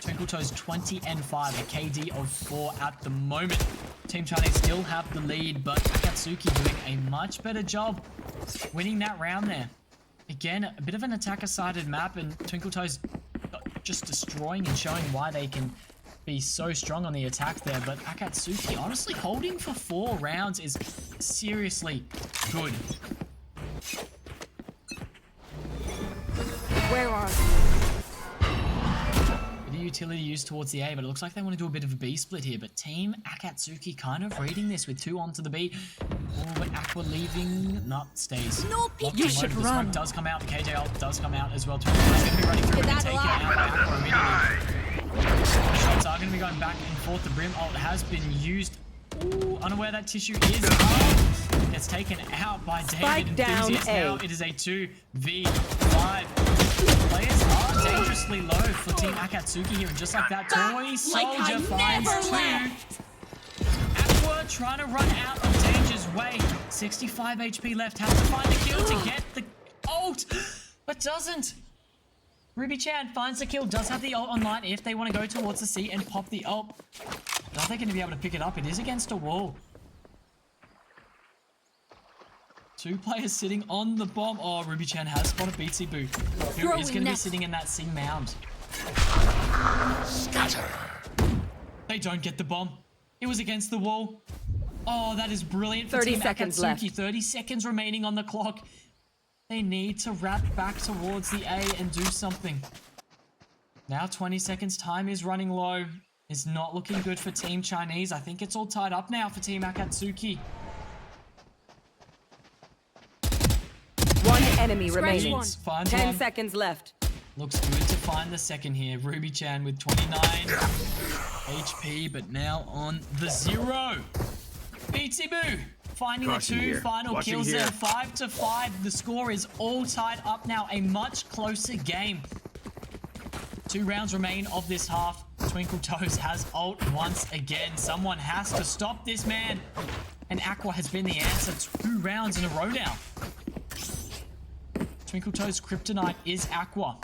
Twinkle Toes 20 and 5, a KD of 4 at the moment. Team Chinese still have the lead, but Akatsuki doing a much better job winning that round there. Again, a bit of an attacker-sided map, and Twinkle Toes just destroying and showing why they can be so strong on the attack there. But Akatsuki honestly holding for 4 rounds is seriously good. Where are Bit of utility used towards the A, but it looks like they want to do a bit of a B split here. But Team Akatsuki kind of reading this with 2 onto the B. Oh, but Aqua leaving. Not stays. No, Locked you and should loaded. The run. smoke does come out. The KJ ult does come out as well. Twinkle Toes going to be running through and Get that taken alive. out by Aqua immediately. Shots are going to be going back and forth. The Brim ult has been used. Ooh, unaware that tissue is up. Gets taken out by Spike David down Enthusiast. A. Now it is a 2v5. Players are dangerously low for Team Akatsuki here, and just like that, Toy Soldier finds 2. Aqua trying to run out of Danger's way. 65 HP left. Has to find the kill to get the ult, but doesn't. Ruby Chan finds the kill. Does have the ult online if they want to go towards the C and pop the ult. Are they going to be able to pick it up? It is against a wall. 2 players sitting on the bomb. Oh, Ruby Chan has spotted BT Boo, who is going to be sitting in that C mound. Scatter. They don't get the bomb. It was against the wall. Oh, that is brilliant for 30 Team seconds Akatsuki. left. 30 seconds remaining on the clock. They need to wrap back towards the A and do something. Now 20 seconds. Time is running low. It's not looking good for Team Chinese. I think it's all tied up now for Team Akatsuki. 1 enemy remaining. one. Finds 10 one. seconds left. Looks good to find the second here. Ruby Chan with 29 HP, but now on the 0. BT Boo finding Caution the 2 here. final Watching kills here. there. 5-5. The score is all tied up now. A much closer game. 2 rounds remain of this half. Twinkle Toes has ult once again. Someone has to stop this man. And Aqua has been the answer. 2 rounds in a row now. Twinkle Toes Kryptonite is Aqua.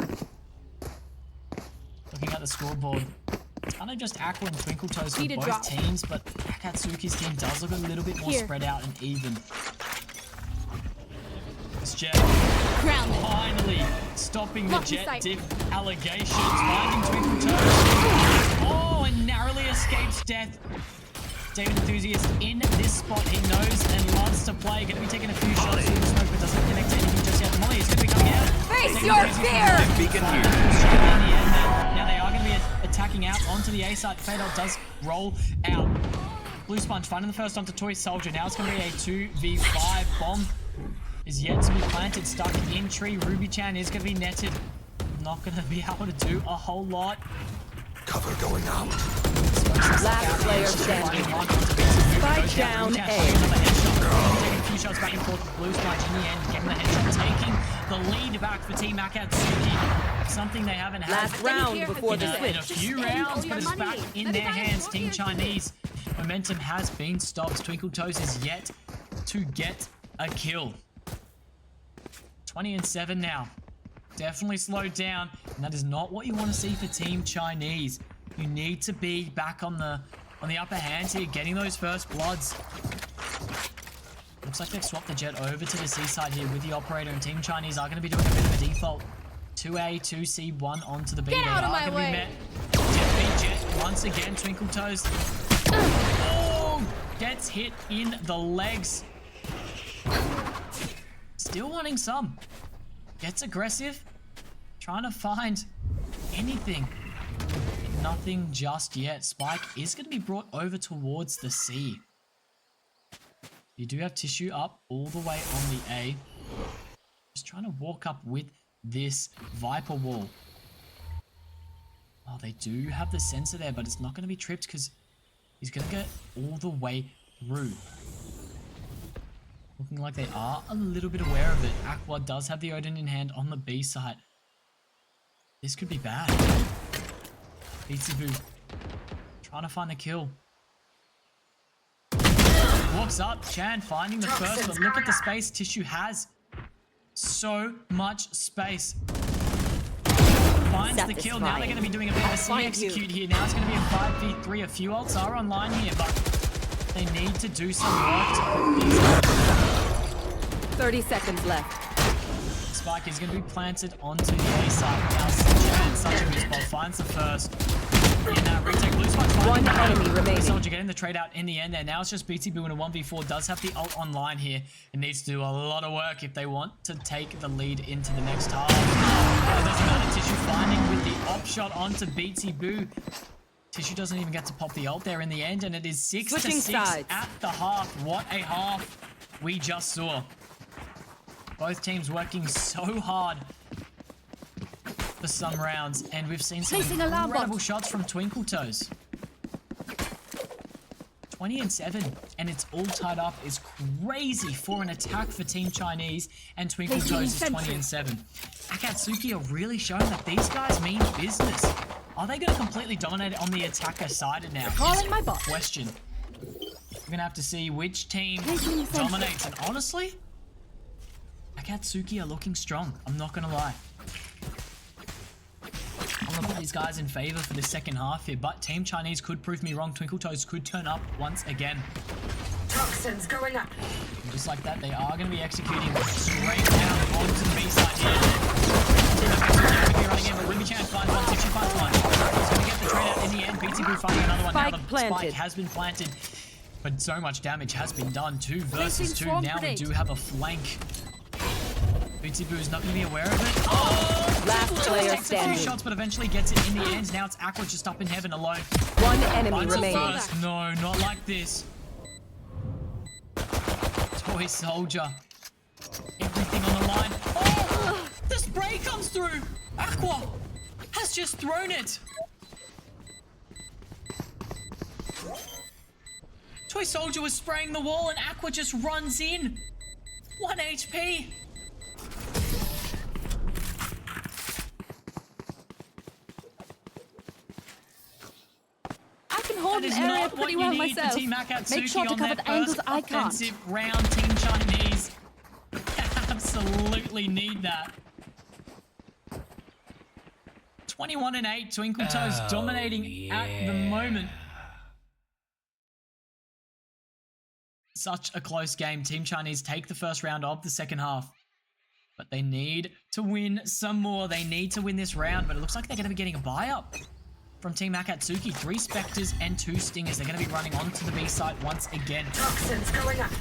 Looking at the scoreboard, it's kind of just Aqua and Twinkle Toes for Need a both drop. teams, but Akatsuki's team does look a little bit more Here. spread out and even. This Jet Grounded. finally stopping the Lucky Jet sight. diff allegations, finding Twinkle Toes. Oh, and narrowly escapes death. David Enthusiast in this spot. He knows and loves to play. Going to be taking a few shots through the smoke, but doesn't connect to anything just yet. The Molly is going to be coming out. Face David your Enthusiast fear! Beacon here. in the end there. Now they are going to be attacking out onto the A side. Prevail does roll out. Blue Sponge finding the first onto Toy Soldier. Now it's going to be a 2v5. Bomb is yet to be planted. Stuck in tree. Ruby Chan is going to be netted. Not going to be able to do a whole lot. Cover going out. Last player standing. Spike down A. Taking a few shots back and forth with Blue Sponge in the end, getting the headshot, taking the lead back for Team Akatsuki. Something they haven't had Last round here. before the in a switch. few Just spend rounds, all but your it's money. back in Maybe their buy a hands. Team Scorpion. Chinese momentum has been stopped. Twinkle Toes is yet to get a kill. 20 and 7 now. Definitely slowed down, and that is not what you want to see for Team Chinese. You need to be back on the upper hand here, getting those first bloods. Looks like they've swapped the Jet over to the C side here with the operator, and Team Chinese are going to be doing a bit of a default 2A, 2C, 1 onto the B. Get They out of are my gonna way. be met. Jet B, Jet, 1 once again. Twinkle Toes. Oh, gets hit in the legs. Still wanting some. Gets aggressive. Trying to find anything. Nothing just yet. Spike is going to be brought over towards the C. You do have Tissue up all the way on the A. Just trying to walk up with this Viper wall. Oh, they do have the sensor there, but it's not going to be tripped because he's going to get all the way through. Looking like they are a little bit aware of it. Aqua does have the Odin in hand on the B side. This could be bad. Beatsy trying to find the kill. Walks up, Chan finding the first, but look at the space Tissue has. So much space. Finds the kill. Now they're going to be doing a bit of a C-execute here. Now it's going to be a 5v3. A few ults are online here, but they need to do some work to hook these up. 30 seconds left. Spike is going to be planted onto the A side. Now Chan, such a good spot, finds the first. In that retake, Blue Spike's One enemy remaining. Soldier getting the trade out in the end there. Now it's just BT Boo in a 1v4. Does have the ult online here. It needs to do a lot of work if they want to take the lead into the next half. It doesn't matter. Tissue finding with the op shot onto BT Boo. Tissue doesn't even get to pop the ult there in the end, and it is 6-6 at the half. What a half we just saw. Both teams working so hard for some rounds, and we've seen some incredible shots from Twinkle Toes. 20-7, and it's all tied up is crazy for an attack for Team Chinese, and Twinkle Toes is 20-7. Akatsuki are really showing that these guys mean business. Are they going to completely dominate it on the attacker side now? Calling my bot. Question. We're going to have to see which team dominates, and honestly, Akatsuki are looking strong. I'm not going to lie. I'm going to put these guys in favor for the second half here, but Team Chinese could prove me wrong. Twinkle Toes could turn up once again. Toxins going up. And just like that, they are going to be executing straight down onto the B side here. Running in, but Ruby Chan finds one, 60 finds one. He's going to get the trade out in the end. BT Boo finding another one. Now the spike has been planted, but so much damage has been done. 2 versus 2. Now we do have a flank. BT Boo is not going to be aware of it. Oh! Last player takes a few standing. shots, but eventually gets it in the end. Now it's Aqua just up in heaven alone. One enemy Finds it remaining. first. No, not like this. Toy Soldier. Everything on the line. Oh! The spray comes through! Aqua has just thrown it! Toy Soldier was spraying the wall and Aqua just runs in. 1 HP. I can hold That an is area not what pretty you well need myself. for Team Akatsuki Make sure to on cover their the angles first I can't. offensive round. Team Chinese absolutely need that. 21-8, Twinkle Toes dominating at the moment. Such a close game. Team Chinese take the first round of the second half. But they need to win some more. They need to win this round, but it looks like they're going to be getting a buy-up from Team Akatsuki. 3 Spectres and 2 Stingers. They're going to be running onto the B site once again. Toxins going up.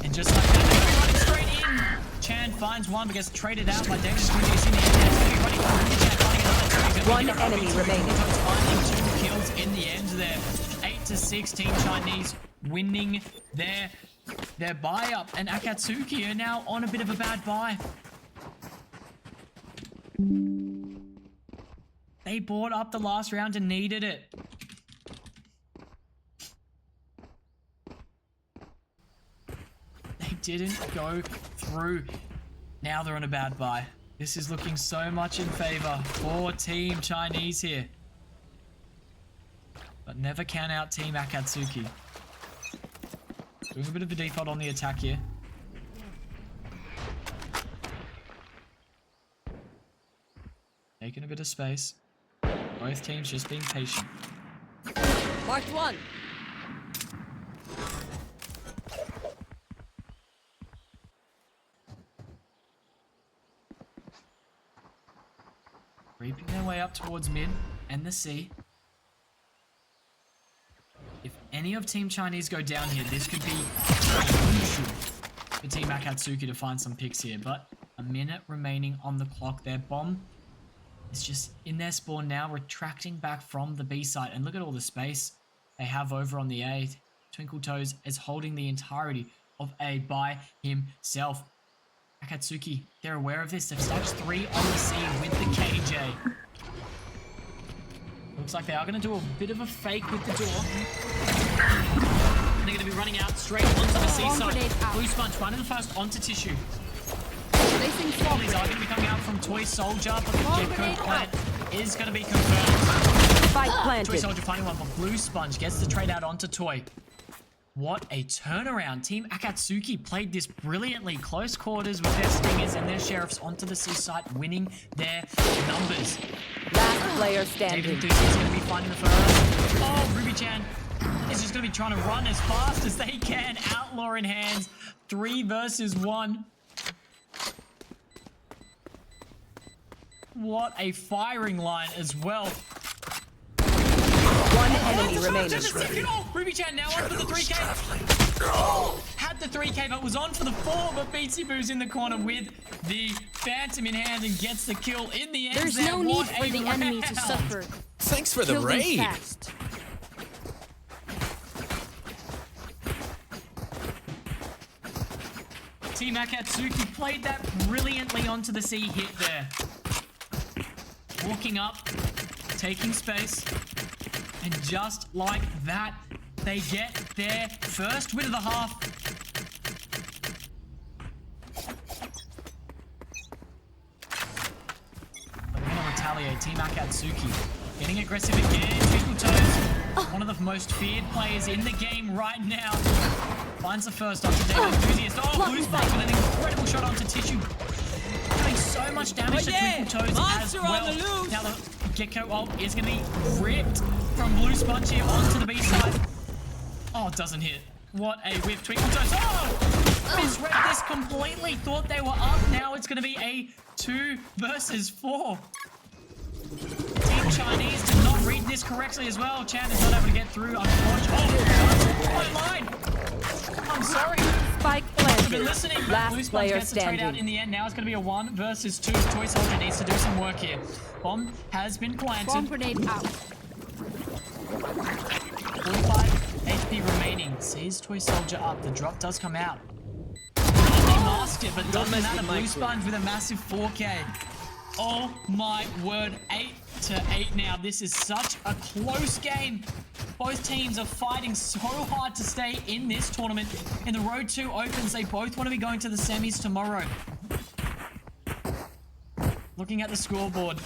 And just like that, they're running straight in. Chan finds one, but gets traded out by David Studios in the end. He's going to be running from Ruby Chan, finding another 2. One enemy remaining. Finding 2 kills in the end there. 8-6, Team Chinese winning their buy-up. And Akatsuki are now on a bit of a bad buy. They bought up the last round and needed it. They didn't go through. Now they're on a bad buy. This is looking so much in favor for Team Chinese here. But never count out Team Akatsuki. Doing a bit of a default on the attack here. Taking a bit of space. Both teams just being patient. Marked 1. Creeping their way up towards mid and the C. If any of Team Chinese go down here, this could be crucial for Team Akatsuki to find some picks here. But a minute remaining on the clock there. Bomb is just in their spawn now, retracting back from the B site. And look at all the space they have over on the A. Twinkle Toes is holding the entirety of A by himself. Akatsuki, they're aware of this. They've stacked 3 on the C with the KJ. Looks like they are going to do a bit of a fake with the door. And they're going to be running out straight onto the C side. Blue Sponge finding the first onto Tissue. These are going to be coming out from Toy Soldier, but the Get plant is going to be confirmed. Spike planted. Toy Soldier finding one, but Blue Sponge gets the trade out onto Toy. What a turnaround. Team Akatsuki played this brilliantly. Close quarters with their Stingers and their Sheriffs onto the C site, winning their numbers. Last player standing. David Enthusiast is going to be finding the first. Oh, Ruby-chan is just going to be trying to run as fast as they can. Outlaw in hands. 3 versus 1. What a firing line as well. One enemy remaining. Ruby-chan now on for the 3K. Had the 3K, but was on for the 4, but Beatsy Boo's in the corner with the Phantom in hand and gets the kill in the end. There's no need for the enemy to suffer. Thanks for the Kill them raid. fast. Team Akatsuki played that brilliantly onto the C hit there. Walking up, taking space, and just like that, they get their first win of the half. But they're going to retaliate. Team Akatsuki getting aggressive again. Twinkle Toes, one of the most feared players in the game right now. Finds the first onto David Enthusiast. Oh, Blue Spark with an incredible shot onto Tissue. Doing so much damage to Twinkle Toes as well. Now the Gecko ult is going to be ripped from Blue Sponge here onto the B side. Oh, it doesn't hit. What a whiff. Twinkle Toes. Oh! Misread this completely. Thought they were up. Now it's going to be a 2 versus 4. Team Chinese did not read this correctly as well. Chan is not able to get through. Unfortunately. Oh, my line. I'm sorry. Spike I've been planted. listening. Last Blue Sponge player gets the trade out standing. in the end. Now it's going to be a 1 versus 2. Toy Soldier needs to do some work here. Bomb has been Bomb planted. grenade out. 45 HP remaining. Sees Toy Soldier up. The drop does come out. He masked it, but doesn't matter. Blue Sponge with a massive 4K. Oh my word. 8-8 now. This is such a close game. Both teams are fighting so hard to stay in this tournament. In the Road 2 Opens, they both want to be going to the semis tomorrow. Looking at the scoreboard,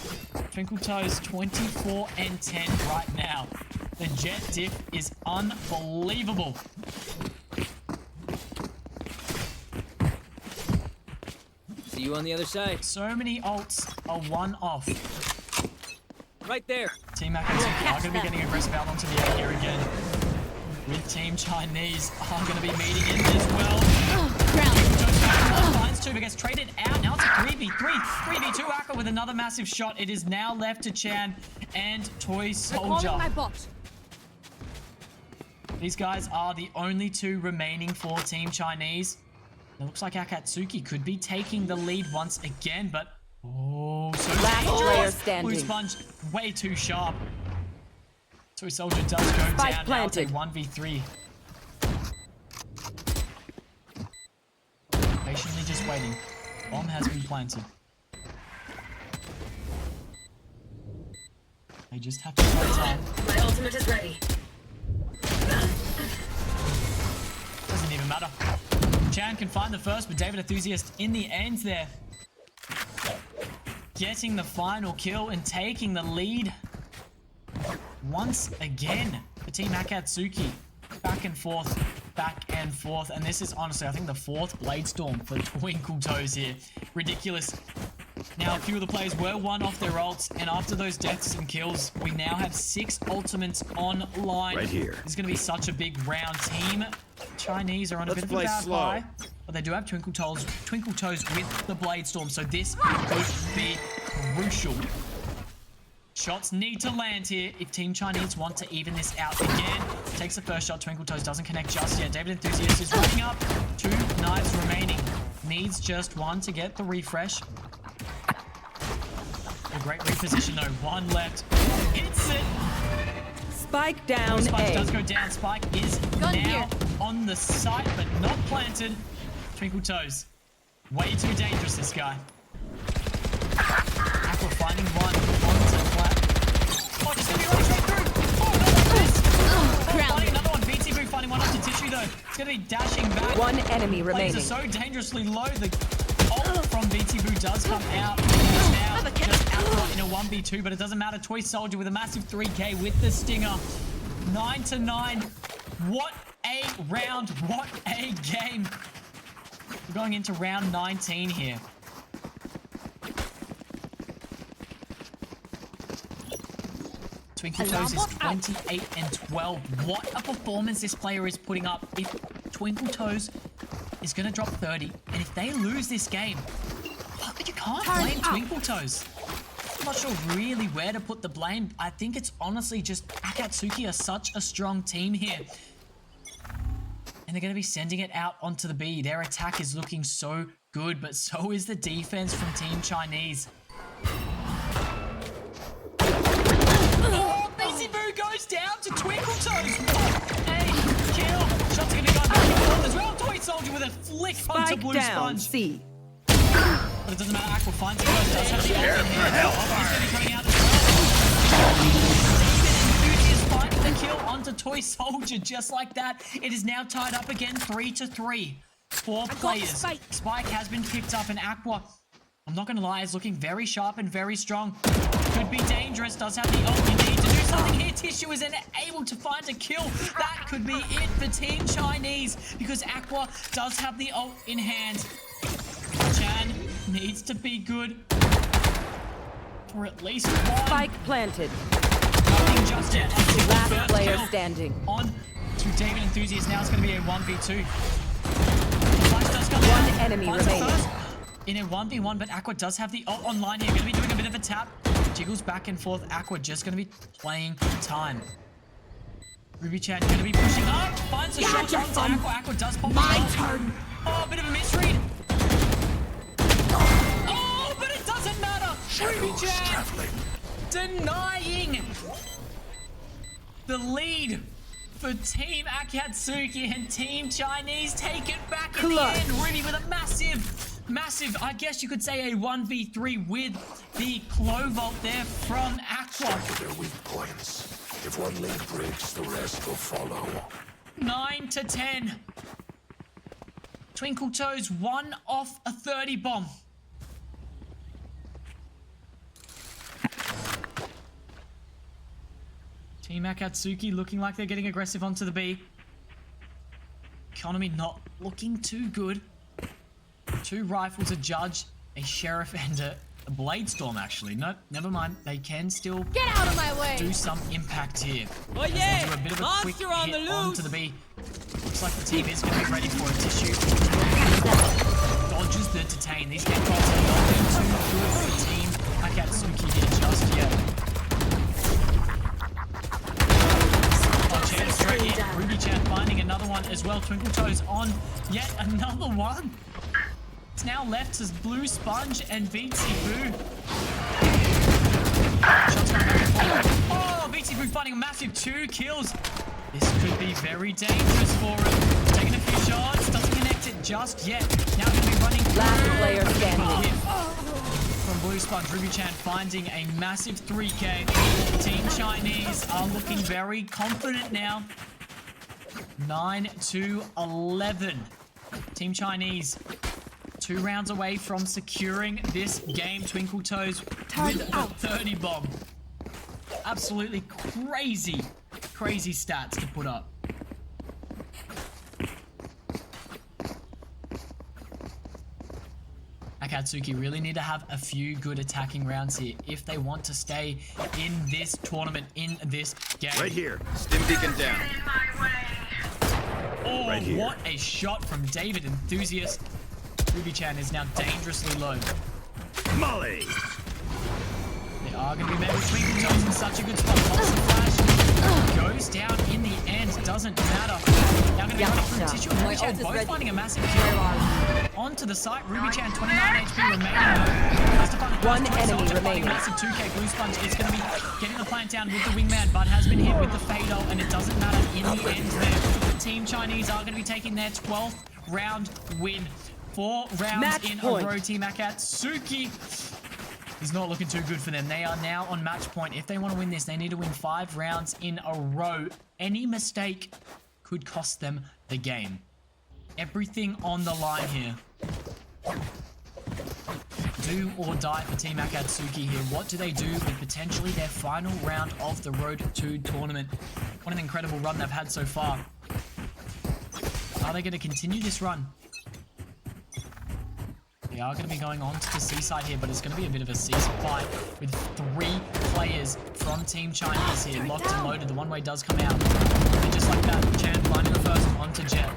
Twinkle Toes 24 and 10 right now. The Jet diff is unbelievable. See you on the other side. So many ults are 1 off. Right there. Team Akatsuki are going to be getting aggressive out onto the A here again. With Team Chinese are going to be meeting in as well. Finds 2 but gets traded out. Now it's a 3v3. 3v2 Akka with another massive shot. It is now left to Chan and Toy Soldier. Calling my bot. These guys are the only 2 remaining for Team Chinese. It looks like Akatsuki could be taking the lead once again, but oh, so Last player standing. Blue Sponge way too sharp. Toy Soldier does go Spike down. planted. Now it's a 1v3. Patiently just waiting. Bomb has been planted. They just have to play time. My ultimate is ready. Doesn't even matter. Chan can find the first, but David Enthusiast in the end there. Getting the final kill and taking the lead. Once again, for Team Akatsuki. Back and forth, and this is honestly, I think, the 4th Blade Storm for Twinkle Toes here. Ridiculous. Now, a few of the players were 1 off their ults, and after those deaths and kills, we now have 6 ultimates online. Right here. This is going to be such a big round. Team Chinese are on a bit of a play bad slow. high, but they do have Twinkle Toes with the Blade Storm, so this could be crucial. Shots need to land here if Team Chinese want to even this out again. Takes the first shot. Twinkle Toes doesn't connect just yet. David Enthusiast is running up. 2 knives remaining. Needs just 1 to get the refresh. A great reposition though. 1 left. Hits it. Spike down Spike A. does go down. Spike is now here. on the site, but not planted. Twinkle Toes. Way too dangerous, this guy. Aqua finding 1 onto flat. Oh, just gonna be running straight through. Oh, no, this. Finding another one. BTV finding 1 onto Tissue, though. It's gonna be dashing back. 1 enemy Plays remaining. are so dangerously low. The ult from BTV does come out. He's now just out in a 1v2, but it doesn't matter. Toy Soldier with a massive 3k with the Stinger. 9-9. What a round. What a game. We're going into round 19 here. Twinkle Toes is 28-12. What a performance this player is putting up. If Twinkle Toes is going to drop 30, and if they lose this game, you can't blame Twinkle Toes. I'm not sure really where to put the blame. I think it's honestly just Akatsuki are such a strong team here. And they're going to be sending it out onto the B. Their attack is looking so good, but so is the defense from Team Chinese. Oh, BC Boo goes down to Twinkle Toes. What a kill. Shots are going to go back and forth as well. Toy Soldier with a flick onto Spike Blue down Sponge. C. But it doesn't matter. Aqua finds it first. Does have the ult in here. He's going to be coming out as well. Finding the kill onto Toy Soldier just like that. It is now tied up again, 3-3. 4 players. Spike has been picked up, and Aqua, I'm not going to lie, is looking very sharp and very strong. Could be dangerous. Does have the ult. You need to do something here. Tissue is able to find a kill. That could be it for Team Chinese because Aqua does have the ult in hand. Chan needs to be good for at least 1. Spike planted. Nothing just yet. Last First player kill standing. on to David Enthusiast. Now it's going to be a 1v2. Flash does come down. 1 enemy Finds the remaining. first in a 1v1, but Aqua does have the ult online here. Going to be doing a bit of a tap. Jiggles back and forth. Aqua just going to be playing time. Ruby Chan going to be pushing up. Finds the shot onto Aqua. Aqua does pop my turn. Oh, a bit of a misread. Oh, but it doesn't matter. Ruby Chan denying the lead for Team Akatsuki, and Team Chinese take it back in the end. Ruby with a massive, I guess you could say a 1v3 with the Clo Vault there from Aqua. Their weak points. If one leg breaks, the rest will follow. 9-10. Twinkle Toes 1 off a 30 bomb. Team Akatsuki looking like they're getting aggressive onto the B. Economy not looking too good. 2 rifles, a judge, a sheriff, and a blade storm actually. No, never mind. They can still Get out of my way. do some impact here. Oh yeah! Do a bit of a quick Monster on the hit onto loose! the B. Looks like the team is going to be ready for a Tissue. Dodges the detain. These get calls are not too good for Team Akatsuki here just yet. Straight in. Ruby Chan finding another one as well. Twinkle Toes on yet another one. It's now left as Blue Sponge and BT Boo. Shots coming back and forth. Oh, BT Boo finding a massive 2 kills. This could be very dangerous for him. Taking a few shots, doesn't connect it just yet. Now going to be running. Last player standing. From Blue Sponge, Ruby Chan finding a massive 3k. Team Chinese are looking very confident now. 9-11. Team Chinese 2 rounds away from securing this game. Twinkle Toes with a 30 bomb. Absolutely crazy stats to put up. Akatsuki really need to have a few good attacking rounds here if they want to stay in this tournament, in this game. Right here. Stim beacon down. Oh, Right here. what a shot from David Enthusiast. Ruby Chan is now dangerously low. Molly. They're They are going to be met with Twinkle Toes in such a good spot. Lots of flash. Goes down in the end. Doesn't matter. Now going to be running through Tissue and Ruby Chan, both finding a massive kill. Onto the site. Ruby Chan, 29 HP remaining. Has to find the One first enemy Soldier remaining. fighting massive 2K. Blue Sponge is going to be getting the plant down with the wingman, but has been hit with the Fatal, and it doesn't matter in the end there. Team Chinese are going to be taking their 12th round win. 4 rounds Match in point. a row. Team Akatsuki is not looking too good for them. They are now on match point. If they want to win this, they need to win 5 rounds in a row. Any mistake could cost them the game. Everything on the line here. Do or die for Team Akatsuki here. What do they do with potentially their final round of the Road to tournament? What an incredible run they've had so far. Are they going to continue this run? They are going to be going on to the seaside here, but it's going to be a bit of a cease fight with 3 players from Team Chinese here. Locked and loaded. The one-way does come out. And just like that, Chan finding the first onto Jet.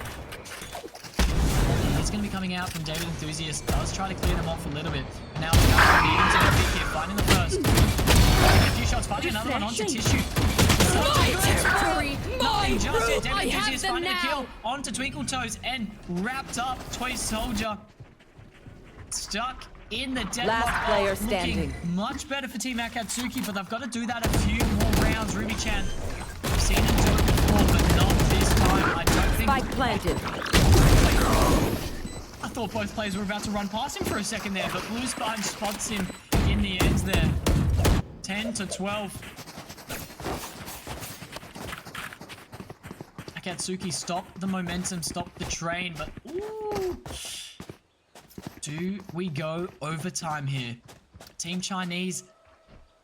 He's going to be coming out from David Enthusiast. Does try to clear them off a little bit. And now it's leading to the big here. Finding the first. A few shots. Finding another one onto Tissue. Nothing just yet. David Enthusiast finding a kill onto Twinkle Toes and wrapped up Toy Soldier. Stuck in the deadlock. Last player standing. Looking much better for Team Akatsuki, but they've got to do that a few more rounds. Ruby Chan, we've seen him do it before, but not this time. I don't think. Spike planted. I thought both players were about to run past him for a second there, but Blue Sponge spots him in the ends there. 10 to 12. Akatsuki stopped the momentum, stopped the train, but ooh. Do we go overtime here? Team Chinese,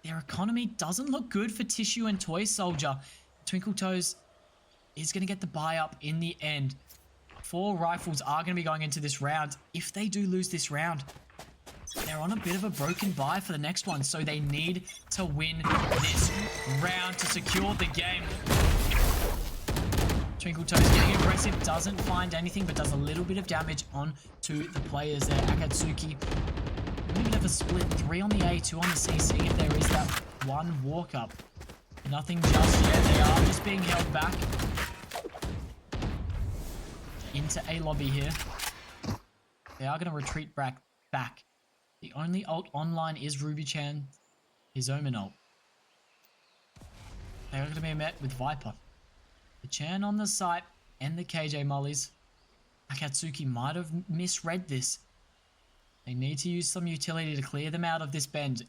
their economy doesn't look good for Tissue and Toy Soldier. Twinkle Toes is going to get the buy up in the end. 4 rifles are going to be going into this round. If they do lose this round, they're on a bit of a broken buy for the next one, so they need to win this round to secure the game. Twinkle Toes getting aggressive, doesn't find anything, but does a little bit of damage on to the players there. Akatsuki, a bit of a split. 3 on the A, 2 on the C, seeing if there is that one walk up. Nothing just yet. They are just being held back into A lobby here. They are going to retreat back. The only ult online is Ruby Chan, his Omen ult. They are going to be met with Viper. The Chan on the site and the KJ Mollies. Akatsuki might have misread this. They need to use some utility to clear them out of this bend.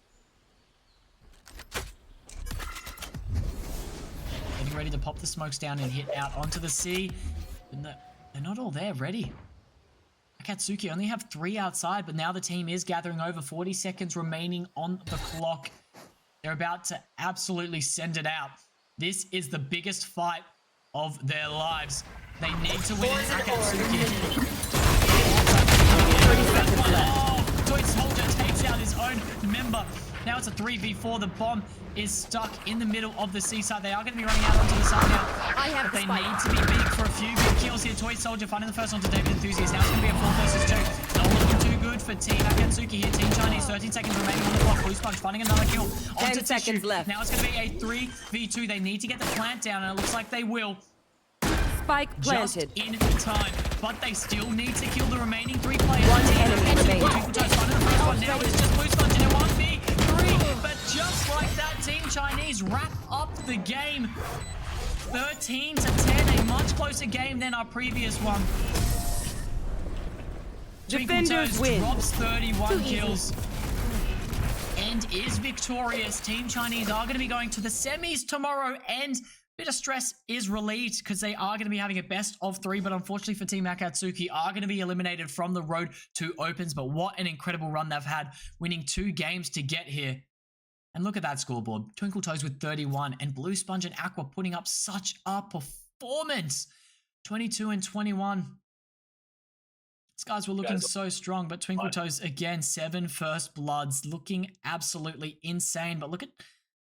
Getting ready to pop the smokes down and hit out onto the C. And they're not all there ready. Akatsuki only have 3 outside, but now the team is gathering over. 40 seconds remaining on the clock. They're about to absolutely send it out. This is the biggest fight of their lives. They need to win it. Akatsuki. 30 seconds left. Oh, Toy Soldier takes out his own member. Now it's a 3v4. The bomb is stuck in the middle of the seaside. They are going to be running out onto the side now. But they need to be big for a few big kills here. Toy Soldier finding the first one to David Enthusiast. Now it's going to be a 4 versus 2. Not looking too good for Team Akatsuki here. Team Chinese, 13 seconds remaining on the clock. Blue Sponge finding another kill. 10 seconds left. Now it's going to be a 3v2. They need to get the plant down, and it looks like they will. Spike planted. Just in time, but they still need to kill the remaining 3 players. One enemy remaining. Twinkle Toes finding the first one. Now it's just Blue Sponge in a 1v3. But just like that, Team Chinese wrap up the game. 13 to 10, a much closer game than our previous one. Twinkle Defenders Toes win. drops 31 kills and is victorious. Team Chinese are going to be going to the semis tomorrow, and bit of stress is relieved because they are going to be having a best of 3, but unfortunately for Team Akatsuki are going to be eliminated from the road to opens. But what an incredible run they've had, winning 2 games to get here. And look at that scoreboard. Twinkle Toes with 31 and Blue Sponge and Aqua putting up such a performance. 22 and 21. These guys were looking so strong, but Twinkle Toes again, 7 first bloods, looking absolutely insane. But look at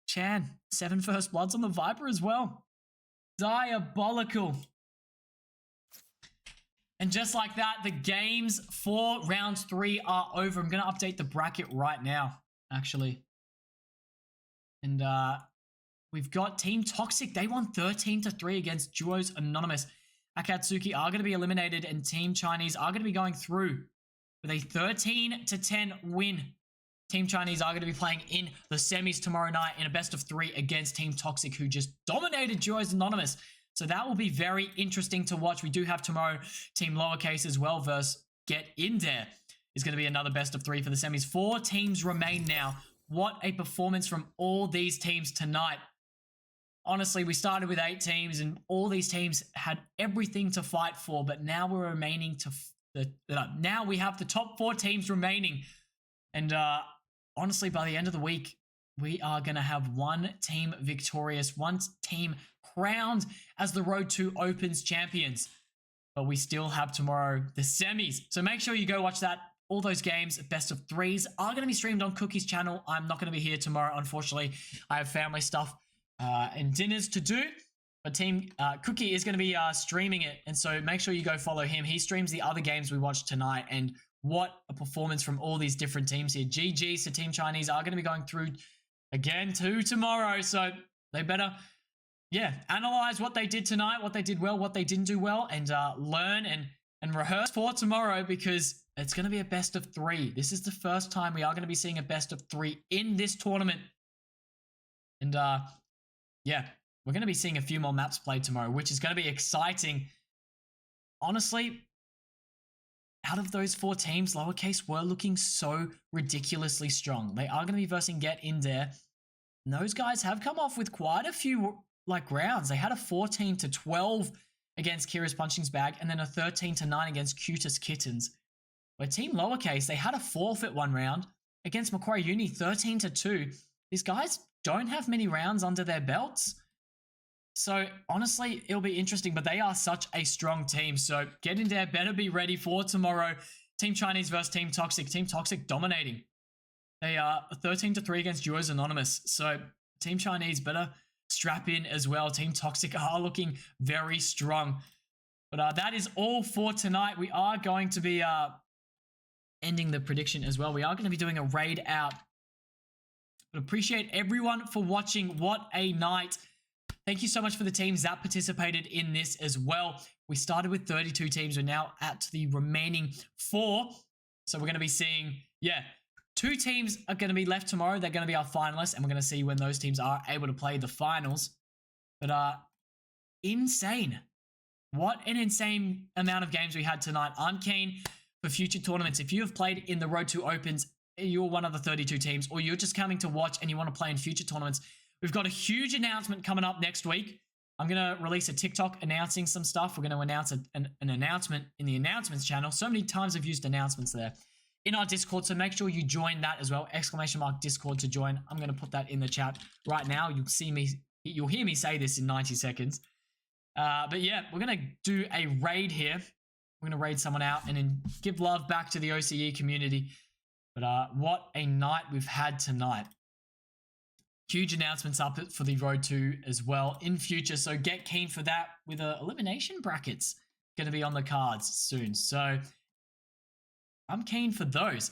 Chan, 7 first bloods on the Viper as well. Diabolical. And just like that, the games for round 3 are over. I'm going to update the bracket right now, actually. And we've got Team Toxic. They won 13-3 against Duos Anonymous. Akatsuki are going to be eliminated, and Team Chinese are going to be going through with a 13-10 win. Team Chinese are going to be playing in the semis tomorrow night in a best of 3 against Team Toxic, who just dominated Duos Anonymous. So that will be very interesting to watch. We do have tomorrow Team Lowercase as well versus Get In There. Is going to be another best of 3 for the semis. 4 teams remain now. What a performance from all these teams tonight. Honestly, we started with 8 teams and all these teams had everything to fight for, but now we're remaining to now we have the top 4 teams remaining. And honestly, by the end of the week, we are going to have 1 team victorious, 1 team crowned as the Road to Opens champions. But we still have tomorrow the semis. So make sure you go watch that. All those games, best of 3s, are going to be streamed on Cookie's channel. I'm not going to be here tomorrow, unfortunately. I have family stuff and dinners to do. But Team Cookie is going to be streaming it. And so make sure you go follow him. He streams the other games we watched tonight. And what a performance from all these different teams here. GG's to Team Chinese are going to be going through again to tomorrow. So they better, analyze what they did tonight, what they did well, what they didn't do well, and learn and rehearse for tomorrow, because it's going to be a best of 3. This is the first time we are going to be seeing a best of 3 in this tournament. And we're going to be seeing a few more maps played tomorrow, which is going to be exciting. Honestly, out of those 4 teams, Lowercase were looking so ridiculously strong. They are going to be versing Get In There. And those guys have come off with quite a few rounds. They had a 14-12 against Kira's Punching's Bag, and then a 13-9 against Cutest Kittens. Where Team Lowercase, they had a forfeit 1 round against Macquarie Uni, 13-2. These guys don't have many rounds under their belts. So honestly, it'll be interesting, but they are such a strong team. So Get In There, better be ready for tomorrow. Team Chinese versus Team Toxic. Team Toxic dominating. They are 13-3 against Duos Anonymous. So Team Chinese better strap in as well. Team Toxic are looking very strong. But that is all for tonight. We are going to be ending the prediction as well. We are going to be doing a raid out. But appreciate everyone for watching. What a night. Thank you so much for the teams that participated in this as well. We started with 32 teams. We're now at the remaining 4. So we're going to be seeing, 2 teams are going to be left tomorrow. They're going to be our finalists, and we're going to see when those teams are able to play the finals. But insane. What an insane amount of games we had tonight. I'm keen for future tournaments. If you have played in the Road to Opens, you're one of the 32 teams, or you're just coming to watch and you want to play in future tournaments, we've got a huge announcement coming up next week. I'm going to release a TikTok announcing some stuff. We're going to announce an announcement in the announcements channel. So many times I've used announcements there in our Discord. So make sure you join that as well. !Discord to join. I'm going to put that in the chat right now. You'll hear me say this in 90 seconds. But yeah, we're going to do a raid here. We're going to raid someone out and then give love back to the OCE community. But what a night we've had tonight. Huge announcements up for the Road to as well in future. So get keen for that, with elimination brackets going to be on the cards soon. So I'm keen for those.